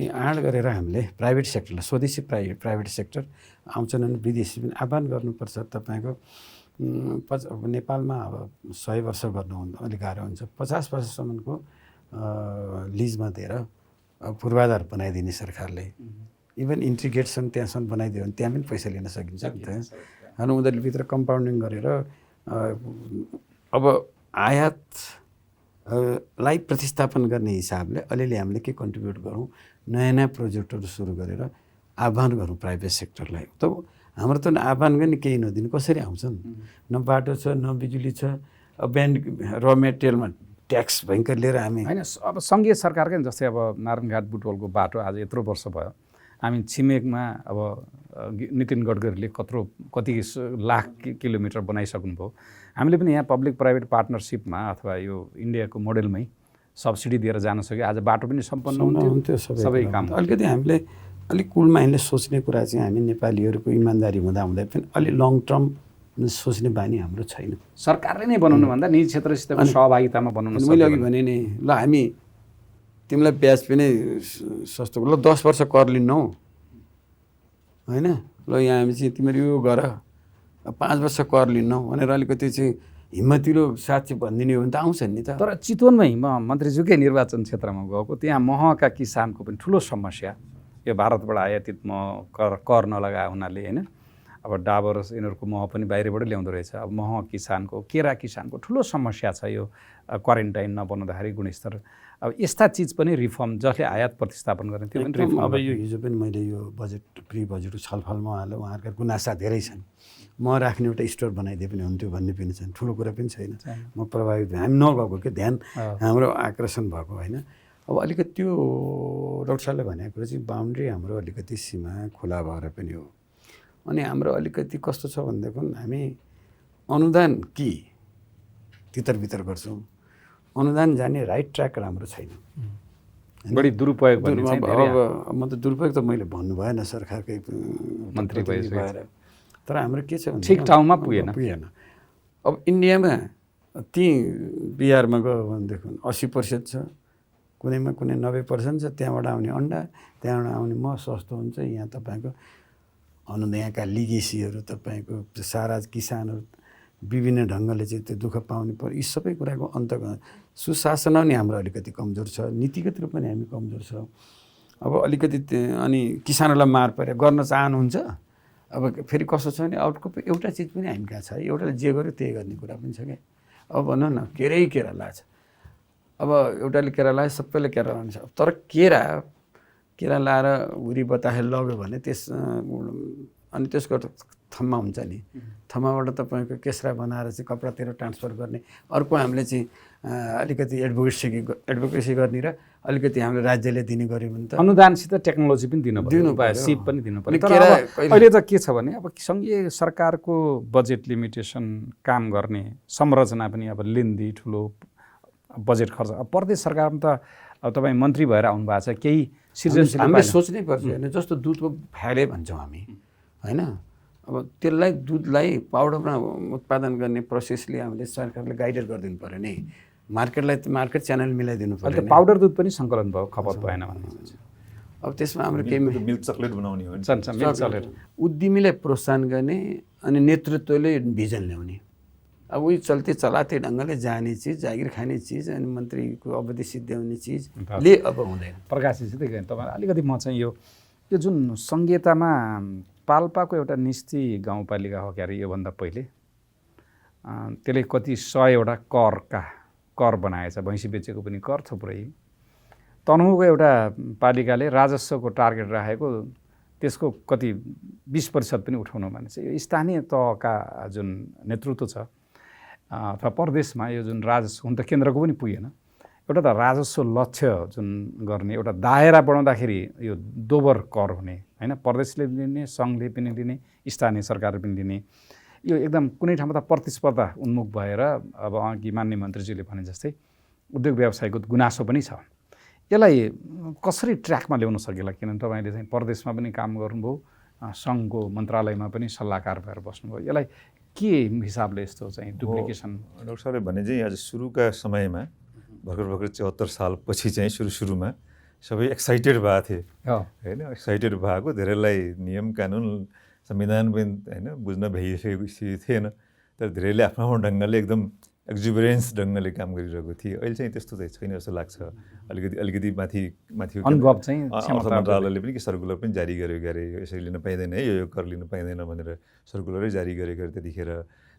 आँड गरेर हामीले प्राइभेट सेक्टरलाई स्वदेशी प्राइभेट सेक्टर आउँछन् भने विदेशी पनि आह्वान गर्नुपर्छ। तपाईँको नेपालमा अब 100 वर्ष गर्नु अलिक गाह्रो हुन्छ, 50 वर्षसम्मको लिजमा दिएर पूर्वाधार बनाइदिने सरकारले, इभन इन्ट्रिगेटसम्म त्यहाँसम्म बनाइदियो भने त्यहाँ पनि पैसा लिन सकिन्छ नि त। अनि उनीहरूले भित्र कम्पाउन्डिङ गरेर अब आयात लाई प्रतिस्थापन गर्ने हिसाबले अलिअलि हामीले के कन्ट्रिब्युट गरौँ, नयाँ नयाँ प्रोजेक्टहरू सुरु गरेर आह्वान गरौँ प्राइभेट सेक्टरलाई। त हाम्रो त आह्वान गर्ने केही नदिनु कसरी आउँछन्? न बाटो छ, न बिजुली छ, र मेटेरियलमा ट्याक्स भयङ्कर लिएर हामी होइन। अब सङ्घीय सरकारकै जस्तै अब नारायणघाट बुटवलको बाटो आज यत्रो वर्ष भयो, हामी छिमेकमा अब नितिन गडकरीले कति लाख किलोमिटर बनाइसक्नुभयो। हामीले पनि यहाँ पब्लिक प्राइभेट पार्टनरसिपमा अथवा यो इन्डियाको मोडेलमै सब्सिडी दिएर जान सक्यो, आज बाटो पनि सम्पन्न हुन्थ्यो, सबै काम। अलिकति हामीले अलिक कुल माइन्डले सोच्ने कुरा चाहिँ हामी नेपालीहरूको इमान्दारी हुँदा पनि अलिक लङ टर्म सोच्ने बानी हाम्रो छैन। सरकारले नै बनाउनु भन्दा निजी क्षेत्रसितको सहभागितामा बनाउनु। मैले अघि भने नि ल हामी तिमीलाई ब्याज पनि सस्तो, ल 10 वर्ष कर लिन्नौ होइन, ल यहाँ हामी चाहिँ तिमीहरू यो गर 5 वर्ष कर लिन्नौ भनेर अलिकति चाहिँ हिम्मतिलो साथ चाहिँ भनिदिने हो भने त आउँछ नि त। तर चितवनमै म मन्त्रीज्यूकै निर्वाचन क्षेत्रमा गएको, त्यहाँ महका किसानको पनि ठुलो समस्या, यो भारतबाट आयातित मह कर नलगाए हुनाले होइन, अब डाबर यिनीहरूको मह पनि बाहिरबाट ल्याउँदो रहेछ। अब मह किसानको, केरा किसानको ठुलो समस्या छ यो क्वारेन्टाइन नबनाउँदाखेरि गुणस्तर। अब यस्ता चिज पनि रिफर्म जसले आयात प्रतिस्थापन गर्ने त्यो पनि रिफर्म। अब यो हिजो पनि मैले यो प्री बजेट छलफलमा उहाँहरूका गुनासा धेरै छन्, म राख्ने एउटा स्टोर बनाइदिए पनि हुन्थ्यो भन्ने पनि छन्, ठुलो कुरा पनि छैन। म प्रभावित हामी नगएको के ध्यान हाम्रो आकर्षण भएको होइन। अब अलिकति त्यो डाक्टर साहबले भनेको कुरा चाहिँ बााउन्ड्री हाम्रो अलिकति सीमा खुला भएर पनि हो। अनि हाम्रो अलिकति कस्तो छ भनेदेखि हामी अनुदान कि तितर गर्छौँ, अनुदान जाने राइट ट्र्याक राम्रो छैन, बढी दुरुपयोग भन्ने चाहिँ धेरै। अब म त दुरुपयोग त मैले भन्नु भएन सरकारकै मन्त्री भएर, तर हाम्रो के छ भने ठिक ठाउँमा पुगेन। अब इन्डियामा त्यहीँ बिहारमा गयो भनेदेखि 80% छ, कुनैमा 90% छ, त्यहाँबाट आउने अन्डा, त्यहाँबाट आउने मह सस्तो हुन्छ। यहाँ तपाईँको यहाँका लिगेसीहरू, तपाईँको सारा किसानहरू विभिन्न ढङ्गले चाहिँ त्यो दुःख पाउने पर्यो। यी सबै कुराको अन्त सुशासन नि हाम्रो अलिकति कमजोर छ, नीतिगत रूपमा पनि हामी कमजोर छ। अब अलिकति अनि किसानहरूलाई मार परे गर्न चाहनुहुन्छ। अब फेरि कस्तो छ भने अर्को एउटा चिज पनि हामी कहाँ छ, एउटाले जे गर्यो त्यही गर्ने कुरा पनि छ क्या। अब भनौँ न केरा लाछ, अब एउटाले केरा लायो सबैले केरा लान्छ, तर केरा लाएर हुरी बतासे लग्यो भने अनि त्यसको थम्मा हुन्छ नि, थम्माबाट तपाईँको केस्रा बनाएर चाहिँ कपडातिर ट्रान्सफर गर्ने। अर्को हामीले चाहिँ अलिकति एडभोकेसी गर्ने र अलिकति हामीले राज्यले दिने गऱ्यो भने त अनुदानसित टेक्नोलोजी पनि दिनु पर्यो, सिप पनि दिनु पर्यो। तर अहिले त के छ भने अब सङ्घीय सरकारको बजेट लिमिटेसन काम गर्ने संरचना पनि अब लेन्दी ठुलो बजेट खर्च। अब प्रदेश सरकारमा त अब तपाईँ मन्त्री भएर आउनु भएको छ, केही सृजनशील हामीले सोच्नै पर्छ होइन। जस्तो दुधको फ्याले भन्छौँ हामी होइन, अब त्यसलाई दुधलाई पाउडरमा उत्पादन गर्ने प्रोसेसले हामीले सरकारले गाइडेड गरिदिनु पऱ्यो नि, मार्केट च्यानल मिलाइदिनु पऱ्यो। पाउडर दुध पनि सङ्कलन भयो, खपत भएन भन्ने। अब त्यसमा हाम्रो केही मिल्क चकलेट बनाउने हो, मिल्क चकलेट उद्यमीलाई प्रोत्साहन गर्ने अनि नेतृत्वले भिजन ल्याउने। अब उही चल्ते चलाते ढङ्गले जाने चिज, जागिर खाने चिज अनि मन्त्रीको अवधि सिद्ध्याउने चिजले अब हुँदैन। प्रकाशसितै गएँ तपाईँ अलिकति। म चाहिँ यो जुन सङ्घीयतामा पाल्पाको एउटा निस्ती गाउँपालिका हो क्यारे, योभन्दा पहिले त्यसले कति 100वटा कर बनाएछ, भैँसी बेचेको पनि कर थुप्रै। तनहुँको एउटा पालिकाले राजस्वको टार्गेट राखेको, त्यसको कति 20% पनि उठाउनु भने चाहिँ यो स्थानीय तहका जुन नेतृत्व छ अथवा प्रदेशमा यो जुन राजस्व हुन त केन्द्रको पनि पुगेन, एउटा त राजस्व लक्ष्य जुन गर्ने एउटा दायरा बढाउँदाखेरि यो दोबर कर हुने होइन, प्रदेशले पनि दिने, सङ्घले पनि दिने, स्थानीय सरकारले पनि दिने। यो एकदम कुनै ठाउँमा त प्रतिस्पर्धा उन्मुख भएर अब अघि माननीय मन्त्रीजीले भने जस्तै उद्योग व्यवसायको गुनासो पनि छ। यसलाई कसरी ट्र्याकमा ल्याउन सकेला? किनभने तपाईँले चाहिँ प्रदेशमा पनि काम गर्नुभयो, सङ्घको मन्त्रालयमा पनि सल्लाहकार भएर बस्नुभयो। यसलाई के हिसाबले यस्तो चाहिँ डुप्लिकेसन? डाक्टर साहबले भने चाहिँ आज सुरुका समयमा भर्खर 74 सालपछि चाहिँ सुरुमा सबै एक्साइटेड भएको थिए होइन। एक्साइटेड भएको धेरैलाई नियम कानुन संविधान पनि होइन बुझ्न भ्याइसकेको स्थिति थिएन, तर धेरैले आफ्नो आफ्नो ढङ्गले एकदम एक्जुबरेन्स ढङ्गले काम गरिरहेको थिए। अहिले चाहिँ त्यस्तो चाहिँ छैन जस्तो लाग्छ। अलिकति माथि अनुभव चाहिँ अर्थ मन्त्रालयले पनि सर्कुलर पनि जारी गरे यसरी लिन पाइँदैन है, यो कर लिन पाइँदैन भनेर सर्कुलरै जारी गरेको त्यतिखेर।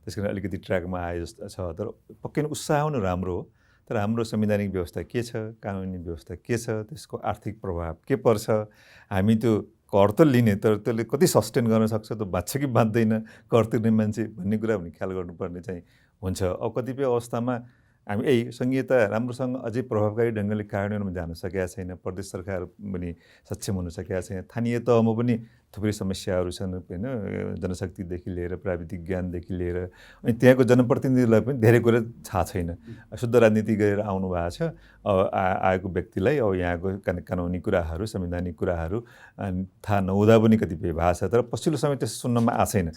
त्यस कारण अलिकति ट्र्याकमा आए जस्तो छ। तर पक्कै नै उत्साह हुनु राम्रो हो, तर हाम्रो संवैधानिक व्यवस्था के छ, कानुनी व्यवस्था के छ, त्यसको आर्थिक प्रभाव के पर्छ, हामी त्यो कर त लिने तर त्यसले कति सस्टेन गर्न सक्छ, त बाँच्छ कि बाँच्दैन कर तिर्ने मान्छे भन्ने कुरा पनि ख्याल गर्नुपर्ने चाहिँ हुन्छ। अब कतिपय अवस्थामा हामी यही संहिता राम्रोसँग अझै प्रभावकारी ढङ्गले कार्यान्वयनमा जान सकेका छैन, प्रदेश सरकार पनि सक्षम हुन सकेका छैन, स्थानीय तहमा पनि थुप्रै समस्याहरू छन् होइन, जनशक्तिदेखि लिएर प्राविधिक ज्ञानदेखि लिएर अनि त्यहाँको जनप्रतिनिधिलाई पनि धेरै कुरा थाहा छैन। शुद्ध राजनीति गरेर आउनु भएको छ, अब आएको व्यक्तिलाई अब यहाँको कानुनी कुराहरू संवैधानिक कुराहरू थाहा नहुँदा पनि कतिपय भएको छ। तर पछिल्लो समय त्यस्तो सुन्नमा आएको छैन।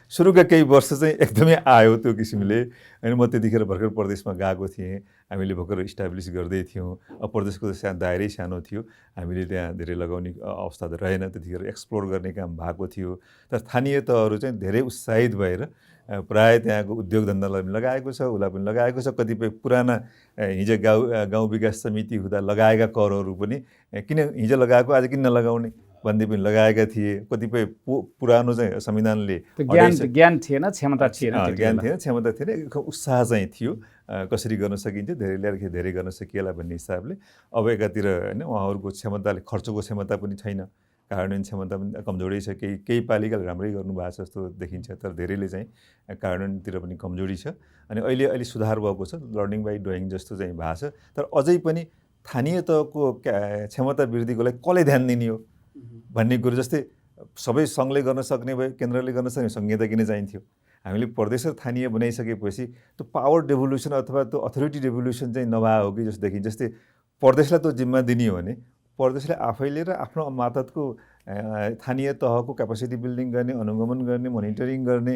सुरुका केही वर्ष चाहिँ एकदमै आयो त्यो किसिमले। अनि म त्यतिखेर भर्खर प्रदेशमा गएको थिएँ, हामीले भर्खर इस्टाब्लिस गर्दै थियौँ। अब प्रदेशको दायरै सानो थियो, हामीले त्यहाँ धेरै लगाउने अवस्था त रहेन, त्यतिखेर एक्सप्लोर गर्ने काम भएको थियो। तर स्थानीय तहहरू चाहिँ धेरै उत्साहित भएर प्रायः त्यहाँको उद्योग धन्दालाई पनि लगाएको छ, उसलाई पनि लगाएको छ। कतिपय पुराना हिजो गाउँ विकास समिति हुँदा लगाएका करहरू पनि किन हिजो लगाएको आज किन नलगाउने भन्दै पनि लगाएका थिए। कतिपय पुरानो चाहिँ संविधानले ज्ञान थिएन, क्षमता क्षमता थिएन, उत्साह चाहिँ थियो कसरी गर्न सकिन्छ, धेरै ल्याएर धेरै गर्न सकिएला भन्ने हिसाबले। अब एकातिर होइन उहाँहरूको क्षमताले खर्चको क्षमता पनि छैन, कार्यान्वयन क्षमता पनि कमजोरी छ। केही पालिकाले राम्रै गर्नुभएको छ जस्तो देखिन्छ, तर धेरैले चाहिँ कार्यान्वयनतिर पनि कमजोरी छ। अनि अहिले सुधार भएको छ, लर्निङ बाई डुइङ जस्तो चाहिँ भएको छ। तर अझै पनि स्थानीय तहको क्षमता वृद्धिको लागि कसले ध्यान दिने हो भन्ने कुरो, जस्तै सबै सङ्घले गर्न सक्ने भए केन्द्रले गर्न सक्ने संहिता किन चाहिन्थ्यो? हामीले प्रदेश र स्थानीय बनाइसकेपछि त्यो पावर डेभोल्युसन अथवा त्यो अथोरिटी डेभोल्युसन चाहिँ नभए हो कि जस्तो देखिन्छ। जस्तै प्रदेशलाई त्यो जिम्मा दिने हो भने प्रदेशले आफैले र आफ्नो मातहतको स्थानीय तहको क्यापासिटी बिल्डिङ गर्ने, अनुगमन गर्ने, मोनिटरिङ गर्ने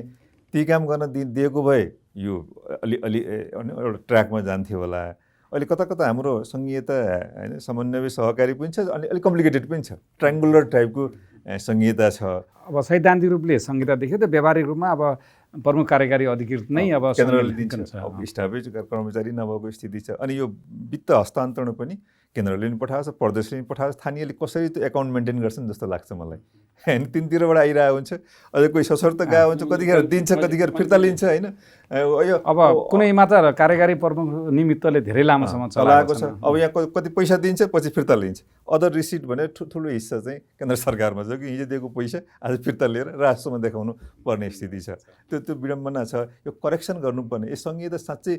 ती काम गर्न दिएको भए यो अलि एउटा ट्र्याकमा जान्थ्यो होला। अहिले कता हाम्रो संहिता होइन समन्वय सहकारी पनि छ, अनि अलिक कम्प्लिकेटेड पनि छ, ट्रायङ्गुलर टाइपको संहिता छ। अब सैद्धान्तिक रूपले संहिता देखियो त व्यावहारिक रूपमा अब प्रमुख कार्यकारी अधिकृत नै अब केन्द्रले दिन्छ, स्टाफै कर्मचारी नभएको स्थिति छ। अनि यो वित्त हस्तान्तरण पनि केन्द्रले पनि पठाएको छ, प्रदेशले पनि पठाएको छ। स्थानीयले कसरी त्यो एकाउन्ट मेन्टेन गर्छन् जस्तो लाग्छ मलाई। होइन तिनतिरबाट आइरहेको हुन्छ, अझै कोही सशर्त गएको हुन्छ, कतिखेर दिन्छ कतिखेर फिर्ता लिन्छ होइन। अब कुनैमा त कार्यकारी प्रमुख निमित्तले धेरै लामोसम्म चलाएको छ। अब यहाँ कति पैसा दिन्छ पछि फिर्ता लिन्छ। अदर रिसिट भने ठुलो हिस्सा चाहिँ केन्द्र सरकारमा छ कि हिजो दिएको पैसा आज फिर्ता लिएर राष्ट्रमा देखाउनु पर्ने स्थिति छ। त्यो विडम्बना छ। यो करेक्सन गर्नुपर्ने। यो संहिता साँच्चै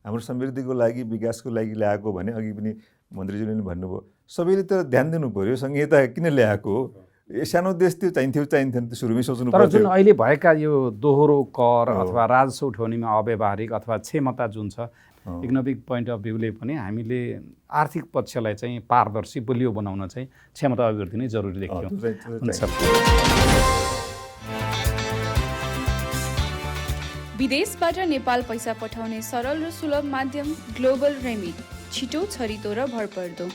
हाम्रो समृद्धिको लागि विकासको लागि ल्याएको भने अघि पनि मन्त्रीजीले पनि भन्नुभयो, सबैले त ध्यान दिनु पऱ्यो संहिता किन ल्याएको हो। सानो देश त्यो चाहिन्थेन त्यो सुरुमै सोच्नु पर्यो। तर जुन अहिले भएका यो दोहोरो कर अथवा राजस्व उठाउनेमा अव्यावहारिक अथवा क्षमता जुन छ, इकोनोमिक पोइन्ट अफ भ्यूले पनि हामीले आर्थिक पक्षलाई चाहिँ पारदर्शी बलियो बनाउन चाहिँ क्षमता अभिवृद्धि नै जरुरी देखियो। विदेशबाट नेपाल पैसा पठाउने सरल र सुलभ माध्यम ग्लोबल रेमिट, छिटो, छरितो र भरपर्दो।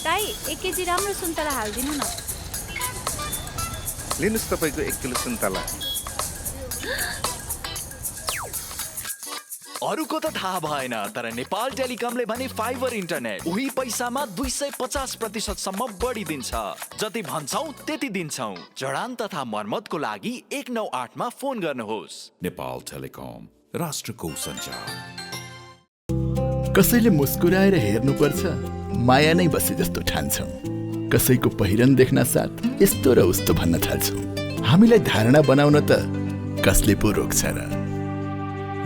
दाइ 1 केजी राम्रो सुन्तला हालिदिनु न। लिनुहोस् तपाईँको 1 किलो सुन्तला। अरूको त थाहा भएन, तर नेपाल टेलिकमले भने फाइबर इन्टरनेट उही पैसामा 250% बढी दिन्छ। जति भन्छौ त्यति दिन्छौ। जडान तथा मर्मतको लागि 198 मा फोन गर्नुहोस्। नेपाल टेलिकम, राष्ट्रको सञ्चार। कसैले मुस्कुराएर हेर्नुपर्छ, माया नै बसे जस्तो ठान्छौँ। कसैको पहिरन देख्न साथ यस्तो र उस्तो भन्न थाल्छौँ। हामीलाई धारणा बनाउन त कसले पो रोक्छ र?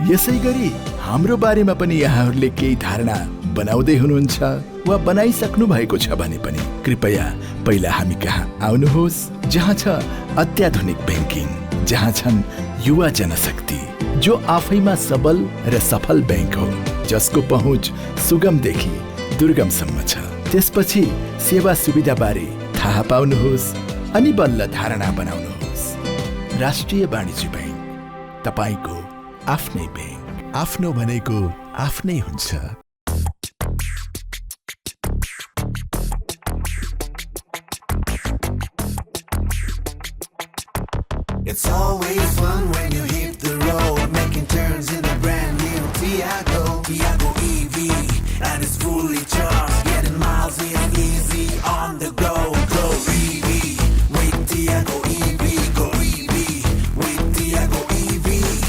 यसै गरी हाम्रो बारेमा पनि यहाँहरूले केही धारणा बनाउँदै हुनुहुन्छ वा बनाइसक्नु भएको छ भने पनि कृपया पहिला हामी कहाँ आउनुहोस्, जहाँ छ अत्याधुनिक ब्याङ्किङ, जहाँ छन् युवा जनशक्ति, जो आफैमा सबल र सफल बैंक हो, जसको पहुँच सुगमदेखि दुर्गमसम्म छ। त्यसपछि सेवा सुविधा बारे थाहा पाउनुहोस् अनि बल्ल धारणा बनाउनुहोस्। राष्ट्रिय वाणिज्य बैंक, तपाईको आफ्नै बैंक। आफ्नो भनेको आफ्नै हुन्छ। It's always fun when you hit the road, making turns in a brand new Tiago EV, and it's fully charged, getting miles is easy on the go. Go EV with Tiago EV, go EV with Tiago EV.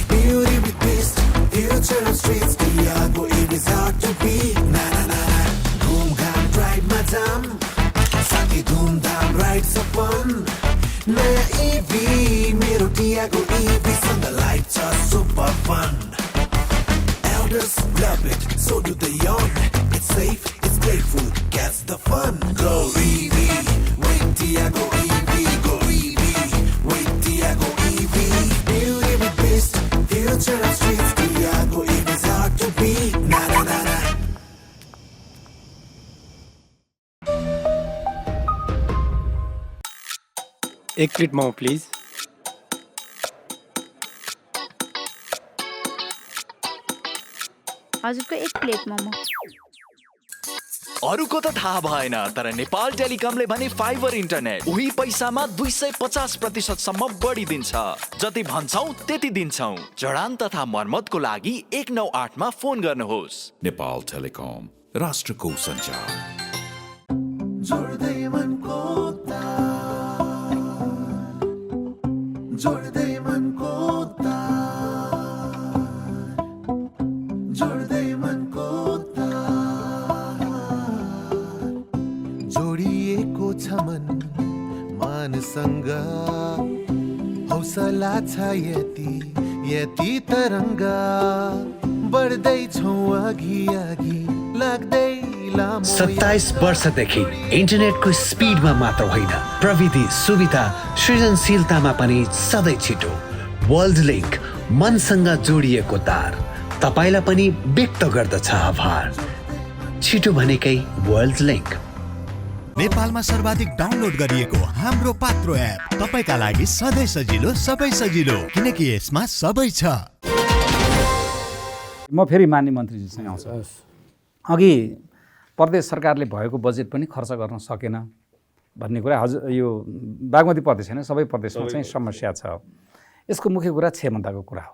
Beauty with twist, future of streets. Tiago EV is hard to beat. Na na na na, boom gam ride madam, saki doom dam ride sapon. Naya EV, मेरो Tiago EV, सँग life just super fun. Elders love it, so do the young. It's safe, it's playful, gets the fun. Go EV, with Tiago EV, go EV, with Tiago EV. Beauty with beast, future of streets. Tiago EV is hard to beat. Na na na na. एक plate momo please. हजुरको एक plate momo. अरूको त थाहा भएन, तर नेपाल टेलिकमले भने fibre internet उही पैसामा 250% बढी दिन्छ। जति भन्छौ त्यति दिन्छौ। जडान तथा मर्मतको लागि 198 मा फोन गर्नुहोस्। नेपाल टेलिकम, राष्ट्रको सञ्चार। जोड्दै मनको तार, जोड्दै मनको तार, जोड्दै मनको तार। जोडिएको छ मन मानसँग, हौसला छ यति तरङ्ग। बढ्दैछौँ अघि अघि, लाग्दै 27 वर्षदेखि इन्टरनेटको स्पिडमा मात्र होइन, प्रविधि सुविधा सृजनशीलतामा पनि सधैँ छिटो। वर्ल्ड लिङ्क, मनसँग जोडिएको तार, तपाईँलाई पनि व्यक्त गर्दछ आभार। छिटो भनेकै वर्ल्ड लिङ्क। नेपालमा सर्वाधिक डाउनलोड गरिएको हाम्रो पात्रो एप तपाईँका लागि सधैँ सजिलो, सबै सजिलो, किनकि यसमा सबै छ। म फेरि माननीय मन्त्रीजीसँग आउँछु। अघि प्रदेश सरकारले भएको बजेट पनि खर्च गर्न सकेन भन्ने कुरा यो बागमती प्रदेश होइन, सबै प्रदेशमा चाहिँ समस्या छ। यसको मुख्य कुरा क्षमताको कुरा हो।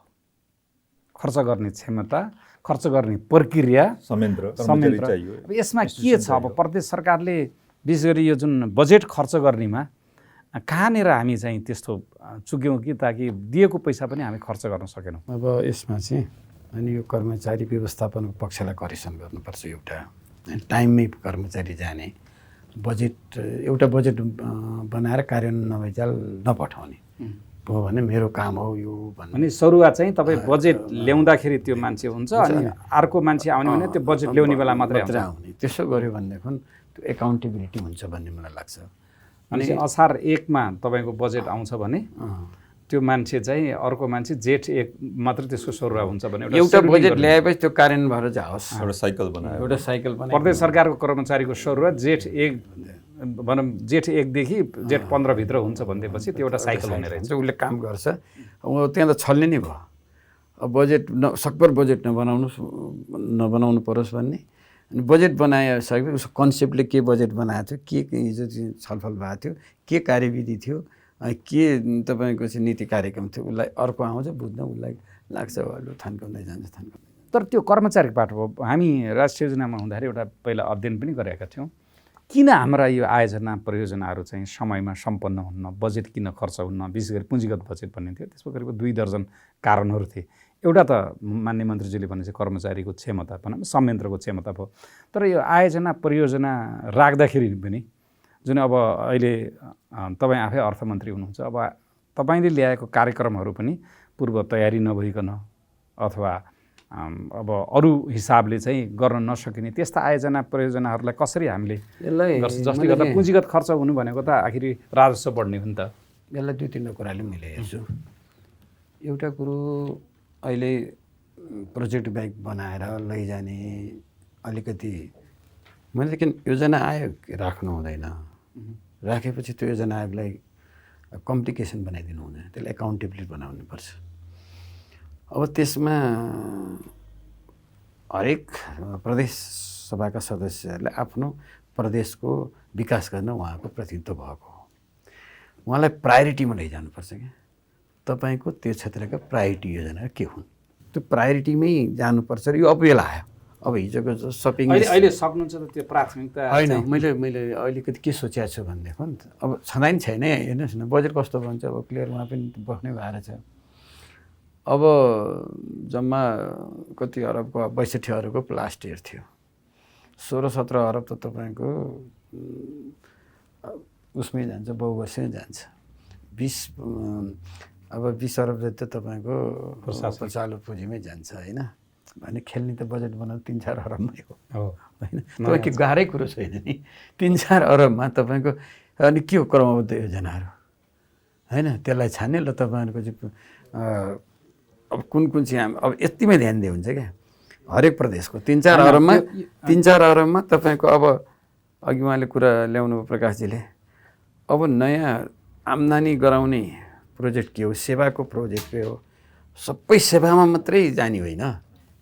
खर्च गर्ने क्षमता, खर्च गर्ने प्रक्रिया, संयन्त्र। अब यसमा के छ? अब प्रदेश सरकारले विशेष गरी यो जुन बजेट खर्च गर्नेमा कहाँनिर हामी चाहिँ त्यस्तो चुक्यौँ कि ताकि दिएको पैसा पनि हामी खर्च गर्न सकेनौँ। अब यसमा चाहिँ अनि यो कर्मचारी व्यवस्थापनको पक्षलाई करेक्सन गर्नुपर्छ। एउटा टाइममै कर्मचारी जाने, बजेट एउटा बजेट बनाएर कार्यान्वयन नभइचाल नपठाउने हो भने मेरो काम हो यो भने सुरुवात चाहिँ तपाईँ बजेट ल्याउँदाखेरि त्यो मान्छे हुन्छ अनि अर्को मान्छे आउने भने त्यो बजेट ल्याउने बेला मात्रै आउने। त्यसो गर्यो भनेदेखि त्यो एकाउन्टेबिलिटी हुन्छ भन्ने मलाई लाग्छ। अनि असार 1 मा तपाईँको बजेट आउँछ भने त्यो मान्छे चाहिँ अर्को मान्छे जेठ 1 मात्र त्यसको सुरुवात हुन्छ भने एउटा बजेट ल्याएपछि त्यो कार्यान्वयन भएर जाओस्। एउटा साइकल बनायो, एउटा साइकल बनायो। प्रदेश सरकारको कर्मचारीको सुरुवात जेठ 1 भनौँ जेठ 1 देखि जेठ 15 भित्र हुन्छ भनेपछि त्यो एउटा साइकल हुने रहेछ। उसले काम गर्छ। त्यहाँ त छल्ने नै भयो। अब बजेट सकभर बजेट नबनाउनु परोस् भन्ने। अनि बजेट बनाइसकेपछि उसको कन्सेप्टले के बजेट बनाएको थियो, के हिजो छलफल भएको थियो, के कार्यविधि थियो, के तपाईँको चाहिँ नीति कार्यक्रम थियो, उसलाई अर्को आउँछ बुझ्न उसलाई लाग्छ थान्काउँदै जान्छ थान्काउँदै। तर त्यो कर्मचारीको पाठ हो। हामी राष्ट्रिय योजनामा हुँदाखेरि एउटा पहिला अध्ययन पनि गरेका थियौँ, किन हाम्रा यो आयोजना परियोजनाहरू चाहिँ समयमा सम्पन्न हुन्न, बजेट किन खर्च हुन्न, विशेष गरी पुँजीगत बजेट भन्ने थियो। त्यसको करिब 2 दर्जन कारणहरू थिए। एउटा त माननीय मन्त्रीजीले भने चाहिँ कर्मचारीको क्षमता भनौँ, संयन्त्रको क्षमता भयो। तर यो आयोजना परियोजना राख्दाखेरि पनि जुन अब अहिले तपाईँ आफै अर्थमन्त्री हुनुहुन्छ, अब तपाईँले ल्याएको कार्यक्रमहरू पनि पूर्व तयारी नभइकन अथवा अब अरू हिसाबले चाहिँ गर्न नसकिने त्यस्ता आयोजना परियोजनाहरूलाई कसरी हामीले गर्छ, जसले गर्दा पुँजीगत खर्च हुनु भनेको त आखिरी राजस्व बढ्ने हो नि त। यसलाई 2-3 कुराले मैले हेर्छु। एउटा कुरो अहिले प्रोजेक्ट ब्याङ्क बनाएर लैजाने अलिकति मैले किन योजना आयोग राख्नु हुँदैन, राखेपछि त्यो योजना आयोगलाई कम्प्लिकेसन बनाइदिनु हुँदैन, त्यसलाई एकाउन्टेबिलिटी बनाउनु पर्छ। अब त्यसमा हरेक प्रदेश सभाका सदस्यहरूले आफ्नो प्रदेशको विकास गर्न उहाँको प्रतिनिधित्व भएको हो, उहाँलाई प्रायोरिटीमा लैजानुपर्छ क्या। तपाईँको त्यो क्षेत्रका प्रायोरिटी योजना के हुन्, त्यो प्रायोरिटीमै जानुपर्छ। र यो अब बेला आयो, अब हिजोको सपिङ अहिले सक्नुहुन्छ त त्यो प्राथमिकता होइन। मैले अलिकति के सोचेको छु भनेदेखि अब छँदा नि छैन, हेर्नुहोस् न बजेट कस्तो बन्छ, अब क्लियर उहाँ पनि बस्ने भएर छ। अब जम्मा कति अरबको 62 अरबको लास्ट इयर थियो, 16-17 अरब त तपाईँको उसमै जान्छ, बहुवर्षमै जान्छ। 20 अरब जति त तपाईँको चालु पुँजीमै जान्छ होइन। भने खेल्ने त बजेट बनाउनु 3-4 अरबमै हो होइन, तपाईँको गाह्रै कुरो छैन नि। 3-4 अरबमा तपाईँको अनि के हो क्रमबद्ध योजनाहरू होइन, त्यसलाई छान्ने ल तपाईँहरूको चाहिँ अब कुन चाहिँ अब यतिमै ध्यान दिए हुन्छ क्या। हरेक प्रदेशको 3-4 अरबमा तपाईँको अब अघि उहाँले कुरा ल्याउनु प्रकाशजीले, अब नयाँ आम्दानी गराउने प्रोजेक्ट के हो, सेवाको प्रोजेक्ट के हो, सबै सेवामा मात्रै जाने होइन,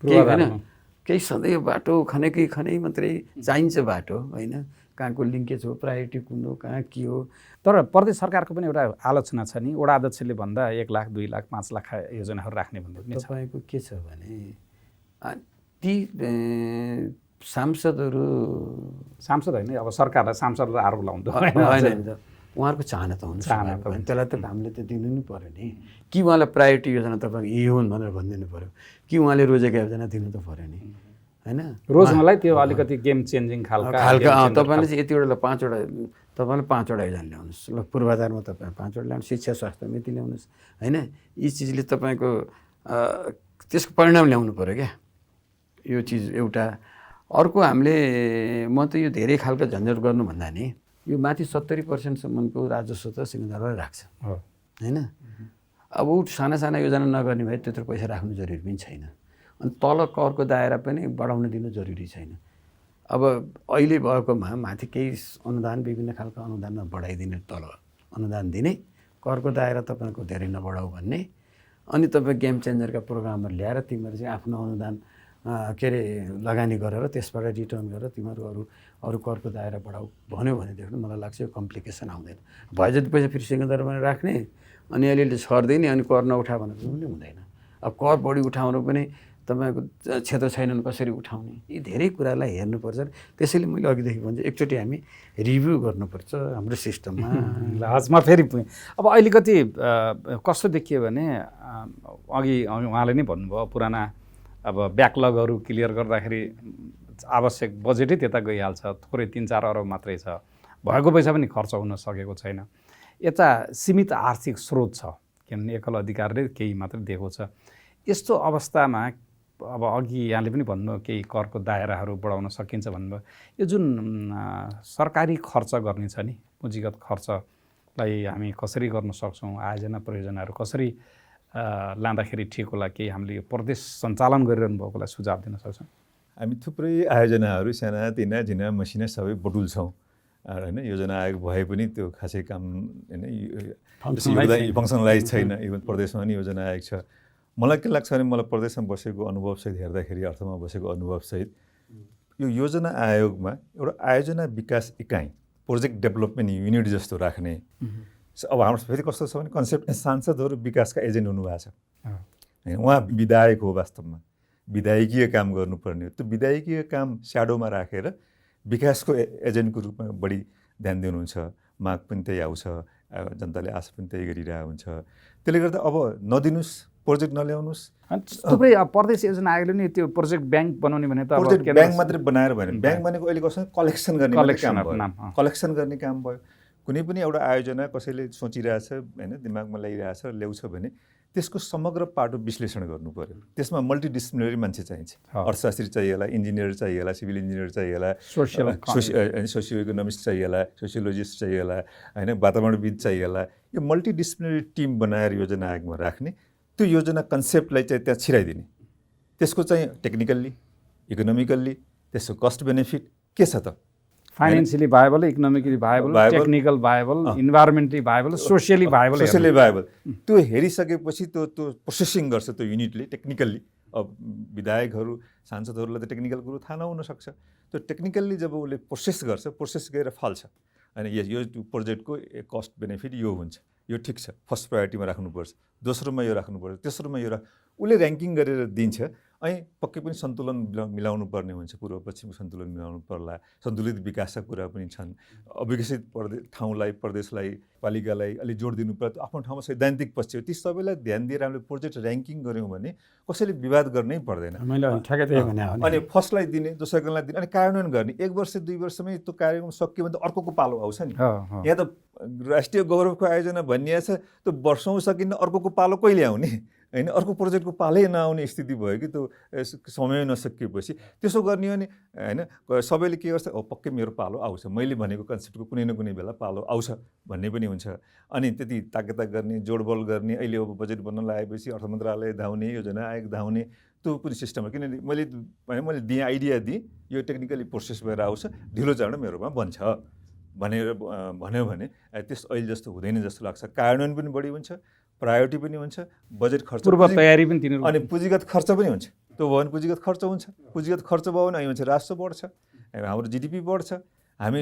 केही होइन, केही सधैँ बाटो खनै मात्रै चाहिन्छ बाटो होइन, कहाँको लिङ्केज हो, प्रायोरिटी कुन हो, कहाँ के हो। तर प्रदेश सरकारको पनि एउटा आलोचना छ नि, वडा अध्यक्षले भन्दा 1 लाख 2 लाख 5 लाख योजनाहरू राख्ने भन्दै पनि छ। तपाईँको के छ भने ती सांसद होइन, अब सरकारलाई सांसदलाई आरोप लाउँदो होइन, उहाँहरूको चाहना त हुन्छ, त्यसलाई त हामीले त दिनु नै पऱ्यो नि। कि उहाँलाई प्रायोरिटी योजना तपाईँको यही हुन् भनेर भनिदिनु पऱ्यो, कि उहाँले रोजेको योजना दिनु त पऱ्यो नि होइन। रोज्नलाई त्यो अलिकति गेम चेन्जिङ खालका तपाईँले चाहिँ यतिवटा 5वटा तपाईँले 5वटा योजना ल्याउनुहोस्, ल पूर्वाधारमा तपाईँ 5वटा ल्याउनुहोस्, शिक्षा स्वास्थ्य मिति ल्याउनुहोस् होइन। यी चिजले तपाईँको त्यसको परिणाम ल्याउनु पऱ्यो क्या, यो चिज एउटा। अर्को हामीले म त यो धेरै खालको झन्झट गर्नुभन्दा नि यो माथि 70% राजस्व त सिंहदरबारले राख्छ होइन। अब साना योजना नगर्ने भए त्यत्रो पैसा राख्नु जरुरी पनि छैन। अनि तल करको दायरा पनि बढाउन दिनु जरुरी छैन। अब अहिले भएकोमा माथि केही अनुदान विभिन्न खालको अनुदानमा बढाइदिने, तल अनुदान दिने, करको दायरा तपाईँको धेरै नबढाऊ भन्ने, अनि तपाईँ गेम चेन्जरका प्रोग्रामहरू ल्याएर तिमीहरू चाहिँ आफ्नो अनुदान के अरे लगानी गरेर त्यसबाट रिटर्न गरेर तिमीहरू अरू करको दायरा बढाऊ भन्यो भनेदेखि मलाई लाग्छ यो कम्प्लिकेसन आउँदैन। भए जति पैसा फेरि सिंहदरबारमा राख्ने अनि अलिअलि छर्दैन अनि कर नउठा भनेर पनि हुँदैन। अब कर बढी उठाउनु पनि तपाईँको क्षेत्र छैनन्, कसरी उठाउने, यी धेरै कुरालाई हेर्नुपर्छ। त्यसैले मैले अघिदेखि भन्छु एकचोटि हामी रिभ्यू गर्नुपर्छ हाम्रो सिस्टममा। लाजमा फेरि अब अलिकति कस्तो देखियो भने अघि उहाँले नै भन्नुभयो पुराना अब ब्याकलगहरू क्लियर गर्दाखेरि आवश्यक बजेटै त्यता गइहाल्छ, थोरै 3-4 अरब मात्रै छ, भएको पैसा पनि खर्च हुन सकेको छैन। यता सीमित आर्थिक स्रोत छ किनभने एकल अधिकारले केही मात्रै दिएको छ। यस्तो अवस्थामा अब अघि यहाँले पनि भन्नुभयो केही करको दायराहरू बढाउन सकिन्छ भन्नुभयो, यो जुन सरकारी खर्च गर्ने छ नि, पुँजीगत खर्चलाई हामी कसरी गर्न सक्छौँ, आयोजना परियोजनाहरू कसरी लाँदाखेरि ठिक होला, केही हामीले यो प्रदेश सञ्चालन गरिरहनु भएकोलाई सुझाव दिन सक्छौँ? हामी थुप्रै आयोजनाहरू साना तिना झिना मसिना सबै बटुल्छौँ होइन। योजना आयोग भए पनि त्यो खासै काम होइन, फङ्सनलाइज छैन। इभन प्रदेशमा पनि योजना आयोग छ। मलाई के लाग्छ भने मलाई प्रदेशमा बसेको अनुभवसहित हेर्दाखेरि, अर्थमा बसेको अनुभवसहित यो योजना आयोगमा एउटा आयोजना विकास इकाइ, प्रोजेक्ट डेभलपमेन्ट युनिट जस्तो राख्ने। अब हाम्रो फेरि कस्तो छ भने कन्सेप्ट सांसदहरू विकासका एजेन्ट हुनुभएको छ होइन, उहाँ विधायक हो, वास्तवमा विधायकीय काम गर्नुपर्ने हो। त्यो विधायकीय काम स्याडोमा राखेर विकासको एजेन्टको रूपमा बढी ध्यान दिनुहुन्छ। माग पनि त्यही आउँछ, जनताले आशा पनि त्यही गरिरहेको हुन्छ। त्यसले गर्दा अब नदिनुहोस्, प्रोजेक्ट नल्याउनुहोस्। थुप्रै प्रदेश योजना आयोगले नि त्यो प्रोजेक्ट ब्याङ्क बनाउने भने त प्रोजेक्ट ब्याङ्क मात्रै बनाएर भएन। ब्याङ्क भनेको अहिले कसो कलेक्सन गर्ने काम भयो, कलेक्सन गर्ने काम भयो। कुनै पनि एउटा आयोजना कसैले सोचिरहेछ होइन, दिमागमा ल्याइरहेछ, ल्याउँछ भने त्यसको समग्र पाटो विश्लेषण गर्नु पर्यो। त्यसमा मल्टिडिसिप्लिनरी मान्छे चाहिन्छ, अर्थशास्त्री चाहिएला, इन्जिनियर चाहिएला, सिभिल इन्जिनियर चाहिएला, सोसियो इकोनोमिस्ट चाहिएला, सोसियोलोजिस्ट चाहिएला होइन, वातावरणविद चाहिएला। यो मल्टिडिसिप्लिनरी टिम बनाएर योजना आयोगमा राख्ने, त्यो योजना कन्सेप्टलाई चाहिँ त्यहाँ छिराइदिने, त्यसको चाहिँ टेक्निकल्ली, इकोनोमिकल्ली, त्यसको कस्ट बेनिफिट के छ त, financially viable, economically viable, technical viable, environmentally viable, socially viable, त्यो हेरिसकेपछि त्यो प्रोसेसिङ गर्छ त्यो युनिटले टेक्निकल्ली। अब विधायकहरू सांसदहरूलाई त टेक्निकल कुरो थाहा नहुनसक्छ, त्यो टेक्निकल्ली जब उसले प्रोसेस गर्छ, प्रोसेस गरेर फाल्छ, अनि यो प्रोजेक्टको कस्ट बेनिफिट यो हुन्छ, यो ठिक छ, फर्स्ट प्रायोरिटीमा राख्नुपर्छ, दोस्रोमा यो राख्नुपर्छ, तेस्रोमा यो उसले ऱ्याङ्किङ गरेर दिन्छ। अनि पक्कै पनि सन्तुलन मिलाउनु पर्ने हुन्छ, पूर्व पश्चिमको सन्तुलन मिलाउनु पर्ला, सन्तुलित विकासका कुरा पनि छन्, अविकसित ठाउँलाई, प्रदेशलाई, पालिकालाई अलि जोड दिनु पर्छ, आफ्नो ठाउँमा सैद्धान्तिक पक्ष हो, ती सबैलाई ध्यान दिएर हामीले प्रोजेक्ट ऱ्याङ्किङ गऱ्यौँ भने कसैले विवाद गर्नै पर्दैन। अनि फर्स्टलाई दिने, दोस्रोलाई दिने, अनि कार्यान्वयन गर्ने, 1 वर्ष 2 वर्षमै त्यो कार्यक्रम सकियो भने त अर्कोको पालो आउँछ नि। यहाँ त राष्ट्रिय गौरवको आयोजना भनिएको छ, त्यो वर्षौँ सकिन्न, अर्कोको पालो कहिले आउने होइन, अर्को प्रोजेक्टको पालै नआउने स्थिति भयो कि त्यो समय नसकिएपछि। त्यसो गर्ने हो भने होइन, सबैले के गर्छ, पक्कै मेरो पालो आउँछ, मैले भनेको कन्सेप्टको कुनै न कुनै बेला पालो आउँछ भन्ने पनि हुन्छ। अनि त्यति ताकेता गर्ने, जोडबल गर्ने, अहिले अब बजेट बन्न लागेपछि अर्थ मन्त्रालय धाउने, योजना आयोग धाउने, त्यो पनि सिस्टम हो। किनभने मैले दिएँ, आइडिया दिएँ, यो टेक्निकली प्रोसेस भएर आउँछ, ढिलो चाँडो मेरोमा बन्छ भनेर भन्यो भने त्यस अहिले जस्तो हुँदैन जस्तो लाग्छ। कार्यान्वयन पनि बढी हुन्छ, प्रायोरिटी पनि हुन्छ, बजेट खर्च, पूर्व तयारी पनि तिनीहरू, अनि पुँजीगत खर्च पनि हुन्छ। त्यो भयो भने पुँजीगत खर्च हुन्छ, पुँजीगत खर्च भयो भने अहिले राजस्व बढ्छ, हाम्रो जिडिपी बढ्छ, हामी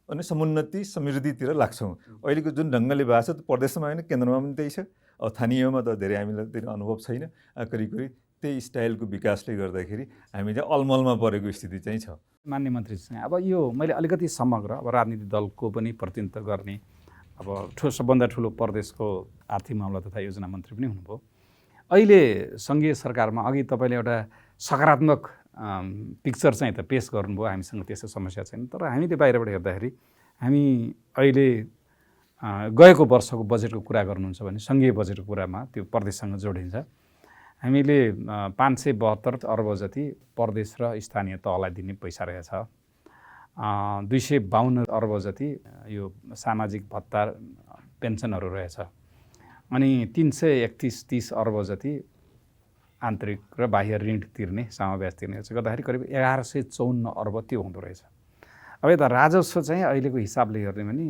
अनि समुन्नति समृद्धितिर लाग्छौँ। अहिलेको जुन ढङ्गले भएको छ त्यो प्रदेशमा होइन, केन्द्रमा पनि त्यही छ, अब स्थानीयमा त धेरै हामीलाई त्यो अनुभव छैन, करिब त्यही स्टाइलको विकासले गर्दाखेरि हामी चाहिँ अलमलमा परेको स्थिति चाहिँ छ। मान्य मन्त्रीसँग अब यो मैले अलिकति समग्र अब राजनीतिक दलको पनि प्रतिनिधित्व गर्ने, अब सबभन्दा ठुलो प्रदेशको आर्थिक मामला तथा योजना मन्त्री पनि हुनुभयो। अहिले सङ्घीय सरकारमा अघि तपाईँले एउटा सकारात्मक पिक्चर चाहिँ त पेस गर्नुभयो, हामीसँग त्यस्तो समस्या छैन। तर हामीले बाहिरबाट हेर्दाखेरि हामी अहिले गएको वर्षको बजेटको कुरा गर्नुहुन्छ भने सङ्घीय बजेटको कुरामा त्यो प्रदेशसँग जोडिन्छ। हामीले 572 अर्ब जति प्रदेश र स्थानीय तहलाई दिने पैसा रहेछ, 252 अर्ब जति यो सामाजिक भत्ता पेन्सनहरू रहेछ, अनि 331-30 अर्ब जति आन्तरिक र बाह्य ऋण तिर्ने, समावेश तिर्ने रहेछ, गर्दाखेरि करिब 1154 अर्ब त्यो हुँदो रहेछ। अब यता राजस्व चाहिँ अहिलेको हिसाबले हेर्ने भने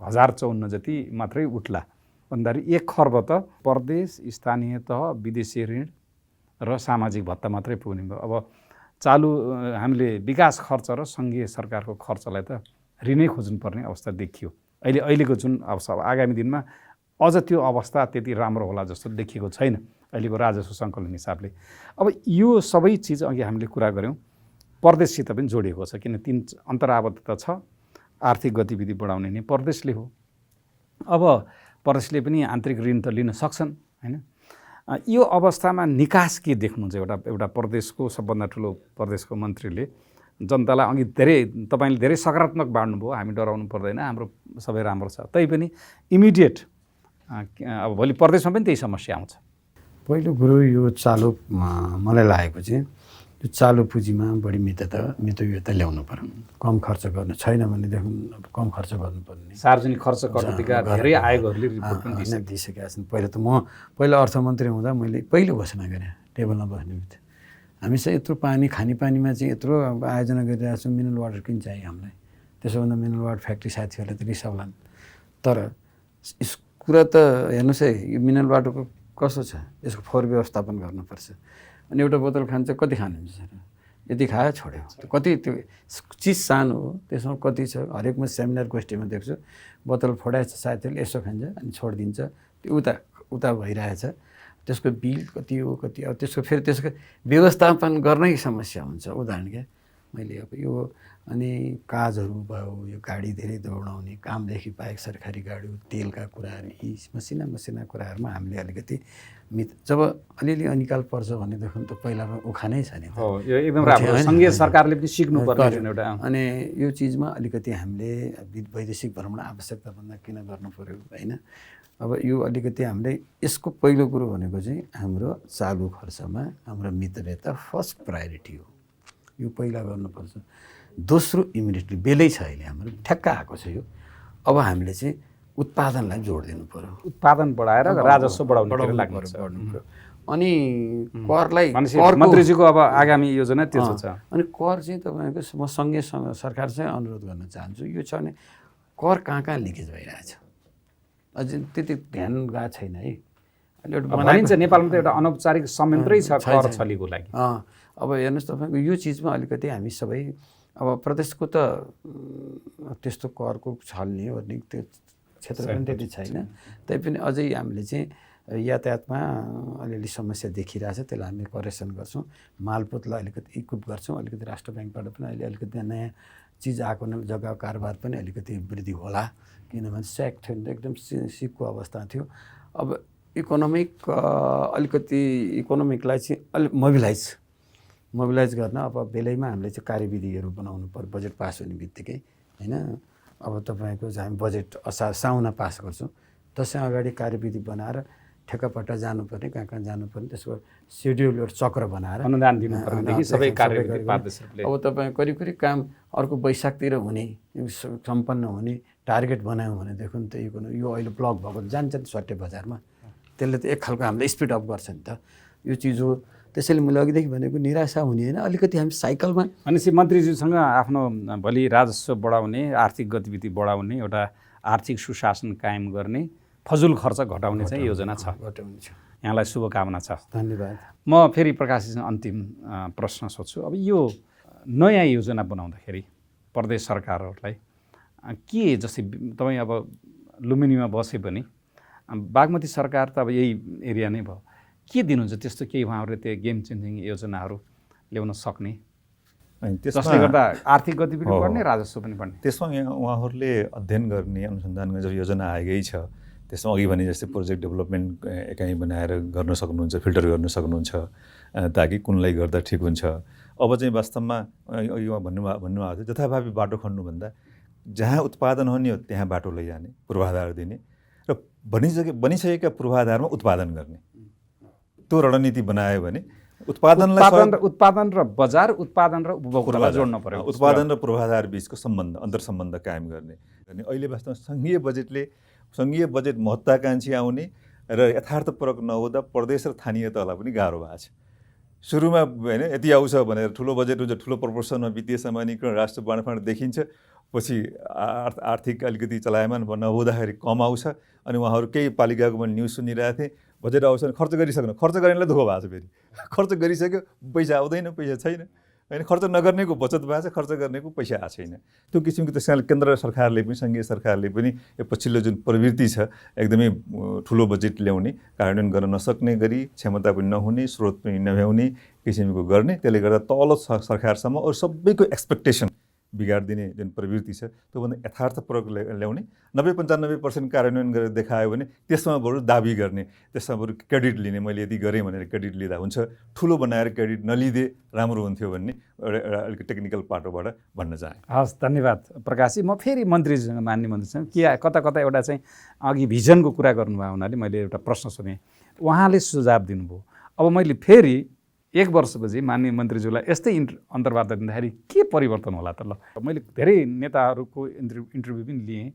1054 जति मात्रै उठ्ला भन्दाखेरि 1 खर्ब त प्रदेश, स्थानीय तह, विदेशी ऋण र सामाजिक भत्ता मात्रै पुग्ने भयो। अब चालु हामीले विकास खर्च र सङ्घीय सरकारको खर्चलाई त ऋणै खोज्नुपर्ने अवस्था देखियो अहिलेको जुन अवस्था। आगामी दिनमा अझ त्यो अवस्था त्यति राम्रो होला जस्तो देखिएको छैन अहिलेको राजस्व सङ्कलन हिसाबले। अब यो सबै चिज अघि हामीले कुरा गऱ्यौँ प्रदेशसित पनि जोडिएको छ, किन 3 अन्तराबद्धता छ। आर्थिक गतिविधि बढाउने नै प्रदेशले हो। अब प्रदेशले पनि आन्तरिक ऋण त लिन सक्छन् होइन। यो अवस्थामा निकास के देख्नुहुन्छ? एउटा प्रदेशको सबभन्दा ठुलो प्रदेशको मन्त्रीले जनतालाई अघि तपाईँले धेरै सकारात्मक बाँड्नुभयो, हामी डराउनु पर्दैन, हाम्रो सबै राम्रो छ। तैपनि इमिडिएट अब भोलि प्रदेशमा पनि त्यही समस्या आउँछ। पहिलो कुरो यो चालु मलाई लागेको चाहिँ यो चालु पुँजीमा बढी मितव्ययता ल्याउनु पर्यो। कम खर्च गर्नु छैन भनेदेखि कम खर्च गर्नुपर्ने। सार्वजनिक खर्च कटौतीका धेरै आयोगहरूले रिपोर्ट पनि दिइसकेका छन्। पहिला अर्थमन्त्री हुँदा मैले पहिलो घोषणा गरेँ टेबलमा बस्ने बित्तिकै हामी चाहिँ यत्रो पानी, खानेपानीमा चाहिँ यत्रो आयोजना गरिरहेको छौँ, मिनरल वाटर किन चाहियो हामीलाई? त्यसो भन्दा मिनरल वाटर फ्याक्ट्री साथीहरूले त रिसाउलान्। तर यस कुरा त हेर्नुहोस् है, यो मिनरल वाटरको कस्तो छ, यसको फोहोर व्यवस्थापन गर्नुपर्छ। अनि एउटा बोतल खान्छ, कति खानुहुन्छ सर? यति खायो छोड्यो। कति त्यो चिज सानो हो, त्यसमा कति छ? हरेक म सेमिनार गोष्ठीमा देख्छु बोतल फोडाएछ साथीहरूले, यसो खान्छ अनि छोडिदिन्छ, त्यो उता भइरहेछ। त्यसको बिल कति हो, कति अब त्यसको व्यवस्थापन गर्नै समस्या हुन्छ। उदाहरण क्या मैले अब यो अनि काजहरू भयो, यो गाडी धेरै दौडाउने कामदेखि बाहेक सरकारी गाडी, तेलका कुराहरू, यी मसिना कुराहरूमा हामीले अलिकति जब अलिअलि अनिकाल पर्छ भनेदेखि त पहिलामा उखानै छ नि। यो एकदम राम्रो, सङ्घीय सरकारले पनि सिक्नुपर्ने एउटा। अनि यो चिजमा अलिकति हामीले वैदेशिक भ्रमण आवश्यकताभन्दा किन गर्नु पऱ्यो होइन। अब यो अलिकति हामीले यसको पहिलो कुरो भनेको चाहिँ हाम्रो चालु खर्चमा हाम्रो मितव्ययता फर्स्ट प्रायोरिटी हो, यो पहिला गर्नुपर्छ। दोस्रो इमिडिएटली बेलै छ, अहिले हाम्रो ठ्याक्क आएको छ यो। अब हामीले चाहिँ उत्पादनलाई जोड दिनु पर्यो, उत्पादन बढाएर राजस्व बढाउनु लाग्छ। अनि करलाई मन्त्रीजीको अब आगामी योजना त्यो छ। अनि कर चाहिँ तपाईँको म सँगै सरकार चाहिँ अनुरोध गर्न चाहन्छु, यो छ भने कर कहाँ कहाँ लिकेज भइरहेछ अझै त्यति ध्यान गएको छैन है। भनिन्छ नेपालमा त एउटा अनौपचारिक संयन्त्रै छ कर छलीको लागि। अब हेर्नुहोस् तपाईँको यो चिजमा अलिकति हामी सबै अब प्रदेशको त त्यस्तो करको छल्ने ओर्ने त्यो क्षेत्र पनि त्यति छैन, तैपनि अझै हामीले चाहिँ यातायातमा अलिअलि समस्या देखिरहेछ, त्यसलाई हामी करेक्सन गर्छौँ, मालपोतलाई अलिकति इक्विप गर्छौँ, अलिकति राष्ट्र ब्याङ्कबाट पनि अहिले अलिकति नयाँ चिज आएको जग्गा कारोबार पनि अलिकति वृद्धि होला, किनभने स्याक थियो नि त एकदम सिकको अवस्था थियो। अब इकोनोमिक अलिकति इकोनोमिकलाई चाहिँ अलिक मोबिलाइज गर्न अब बेलैमा हामीले चाहिँ कार्यविधिहरू बनाउनु पर्यो, बजेट पास हुने बित्तिकै होइन। अब तपाईँको हामी बजेट साउन पास गर्छौँ, त्यसै अगाडि कार्यविधि बनाएर ठेक्कापट्टा जानुपर्ने, कहाँ कहाँ जानुपर्ने, त्यसको सेड्युल एउटा चक्र बनाएर अनुदान दिनुपर्नेदेखि सबै कार्यविधि पार्दर्शकले अब तपाईँ करिब काम अर्को वैशाखतिर हुने सम्पन्न हुने टार्गेट बनायौँ भनेदेखि त यो अहिले ब्लक भएको जान्छ नि सट्टे बजारमा, त्यसले त एक खालको हामीले स्पिड अप गर्छ नि त यो चिज हो। त्यसैले मैले अघिदेखि भनेको निराशा हुने होइन, अलिकति हामी साइकलमा भनेपछि मन्त्रीज्यूसँग आफ्नो भोलि राजस्व बढाउने, आर्थिक गतिविधि बढाउने, एउटा आर्थिक सुशासन कायम गर्ने, फजुल खर्च घटाउने चाहिँ योजना छ। यहाँलाई शुभकामना छ। धन्यवाद। म फेरि प्रकाशजीसँग अन्तिम प्रश्न सोध्छु। अब यो नयाँ योजना बनाउँदाखेरि प्रदेश सरकारहरूलाई के, जस्तै तपाईँ अब लुम्बिनीमा बसे पनि बागमती सरकार त अब यही एरिया नै भयो, के दिनुहुन्छ त्यस्तो केही उहाँहरूले त्यो गेम चेन्जिङ योजनाहरू ल्याउन सक्ने, जसले गर्दा आर्थिक गतिविधि बढ्ने, राजस्व पनि बढ्ने? त्यसमा यहाँ उहाँहरूले अध्ययन गर्ने, अनुसन्धान गर्ने जो योजना आएकै छ, त्यसमा अघि भने जस्तै प्रोजेक्ट डेभलपमेन्ट एकाइ बनाएर गर्न सक्नुहुन्छ, फिल्टर गर्न सक्नुहुन्छ, ताकि कुनलाई गर्दा ठिक हुन्छ। अब चाहिँ वास्तवमा यो भन्नुभएको थियो जथाभावी बाटो खन्नुभन्दा जहाँ उत्पादन हुने हो त्यहाँ बाटो लैजाने, पूर्वाधार दिने र बनिसकेका पूर्वाधारमा उत्पादन गर्ने, त्यो रणनीति बनायो भने उत्पादन र बजार, उत्पादन र उपभोक्तालाई जोड्न पर्यो, उत्पादन र पूर्वाधार बिचको सम्बन्ध, अन्तर्सम्बन्ध कायम गर्ने। अहिले वास्तवमा सङ्घीय बजेट महत्त्वाकाङ्क्षी आउने र यथार्थपरक नहुँदा प्रदेश र स्थानीय तहलाई पनि गाह्रो भएको छ। सुरुमा होइन यति आउँछ भनेर ठुलो बजेट हुन्छ, ठुलो प्रपोर्सनमा वित्तीय समानीकरण, राष्ट्र बाँडफाँड देखिन्छ, पछि आर्थिक अलिकति चलायमान नहुँदाखेरि कम आउँछ। अनि उहाँहरू केही पालिकाको मैले न्युज सुनिरहेको थिएँ, बजेट आउँछ भने खर्च गरिसक्नु, खर्च गर्नेलाई दुःख भएको छ, फेरि खर्च गरिसक्यो पैसा आउँदैन, पैसा छैन होइन, खर्च नगर्नेको बचत भएको छ, खर्च गर्नेको पैसा आएको छैन। त्यो किसिमको त्यसकारण केन्द्र सरकारले पनि, सङ्घीय सरकारले पनि यो पछिल्लो जुन प्रवृत्ति छ एकदमै ठुलो बजेट ल्याउने, कार्यान्वयन गर्न नसक्ने गरी, क्षमता पनि नहुने, स्रोत पनि नभ्याउने किसिमको गर्ने, त्यसले गर्दा तल सरकारसम्म अरू सबैको एक्सपेक्टेसन बिगाडिदिने जुन प्रवृत्ति छ त्योभन्दा यथार्थपूर्वक ल्याउने, 90-95% कार्यान्वयन गरेर देखायो भने त्यसमा बरु दाबी गर्ने, त्यसमा बरु क्रेडिट लिने, मैले यति गरेँ भनेर क्रेडिट लिँदा हुन्छ, ठुलो बनाएर क्रेडिट नलिँदे राम्रो हुन्थ्यो भन्ने एउटा अलिक टेक्निकल पाटोबाट भन्न चाहेँ। हस्, धन्यवाद प्रकाशजी। म फेरि मन्त्रीजीसँग, मान्य मन्त्रीसँग के कता एउटा चाहिँ अघि भिजनको कुरा गर्नुभयो हुनाले मैले एउटा प्रश्न सोधेँ, उहाँले सुझाव दिनुभयो। अब मैले फेरि 1 वर्षपछि माननीय मन्त्रीज्यूलाई यस्तै अन्तर्वार्ता दिँदाखेरि के परिवर्तन होला त? ल, मैले धेरै नेताहरूको इन्टरभ्यू पनि लिएँ,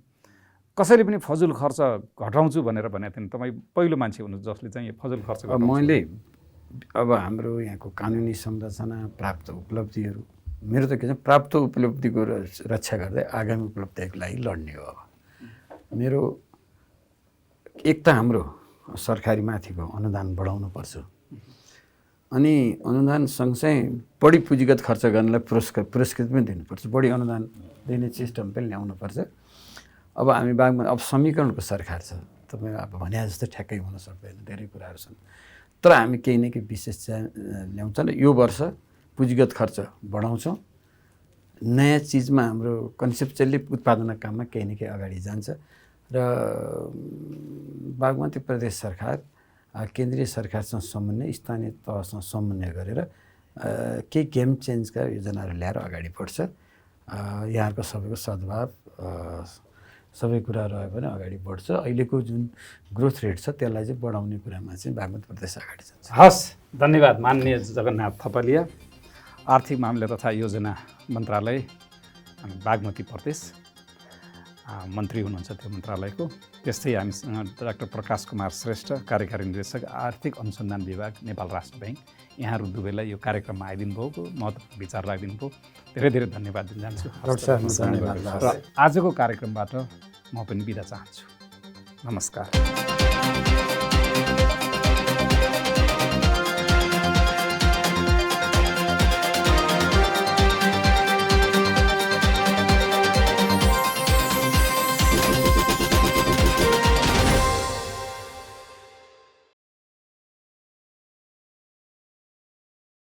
कसैले पनि फजुल खर्च घटाउँछु भनेर भनेको थिएन। तपाईँ पहिलो मान्छे हुनुहुन्छ जसले चाहिँ फजुल खर्च घटाउँछ। मैले अब हाम्रो यहाँको कानुनी संरचना, प्राप्त उपलब्धिहरू, मेरो त के छ, प्राप्त उपलब्धिको रक्षा गर्दै आगामी उपलब्धिको लागि लड्ने हो। अब मेरो एक त हाम्रो सरकारी माथिको अनुदान बढाउनुपर्छ, अनि अनुदान सँगसँगै बढी पुँजीगत खर्च गर्नलाई पुरस्कृत पनि दिनुपर्छ, बढी अनुदान दिने सिस्टम पनि ल्याउनुपर्छ। अब हामी बागमा अब समीकरणको सरकार छ, तपाईँ अब भने जस्तो ठ्याक्कै हुन सक्दैन, धेरै कुराहरू छन्, तर हामी केही न केही विशेष ल्याउँछौँ। यो वर्ष पुँजीगत खर्च बढाउँछौँ, नयाँ चिजमा हाम्रो कन्सेप्चुअली उत्पादन काममा केही न केही अगाडि जान्छ र बागमती प्रदेश सरकार केन्द्रीय सरकारसँग समन्वय, स्थानीय तहसँग समन्वय गरेर केही गेम चेन्जका योजनाहरू ल्याएर अगाडि बढ्छ। यहाँहरूको सबैको सद्भाव, सबै कुरा रह्यो भने अगाडि बढ्छ। अहिलेको जुन ग्रोथ रेट छ त्यसलाई चाहिँ बढाउने कुरामा चाहिँ बागमती प्रदेश अगाडि जान्छ। हस्, धन्यवाद माननीय जगन्नाथ थपलिया, आर्थिक मामला तथा योजना मन्त्रालय बागमती प्रदेश। मन्त्री हुनुहुन्छ त्यो मन्त्रालयको। त्यस्तै हामीसँग डाक्टर प्रकाश कुमार श्रेष्ठ, कार्यकारी निर्देशक आर्थिक अनुसन्धान विभाग, नेपाल राष्ट्र ब्याङ्क। यहाँहरू दुवैलाई यो कार्यक्रममा आइदिनु भएको, महत्त्वपूर्ण विचार राखिदिनु भयो, धेरै धेरै धन्यवाद दिन चाहन्छु। र आजको कार्यक्रमबाट म पनि बिदा चाहन्छु। नमस्कार।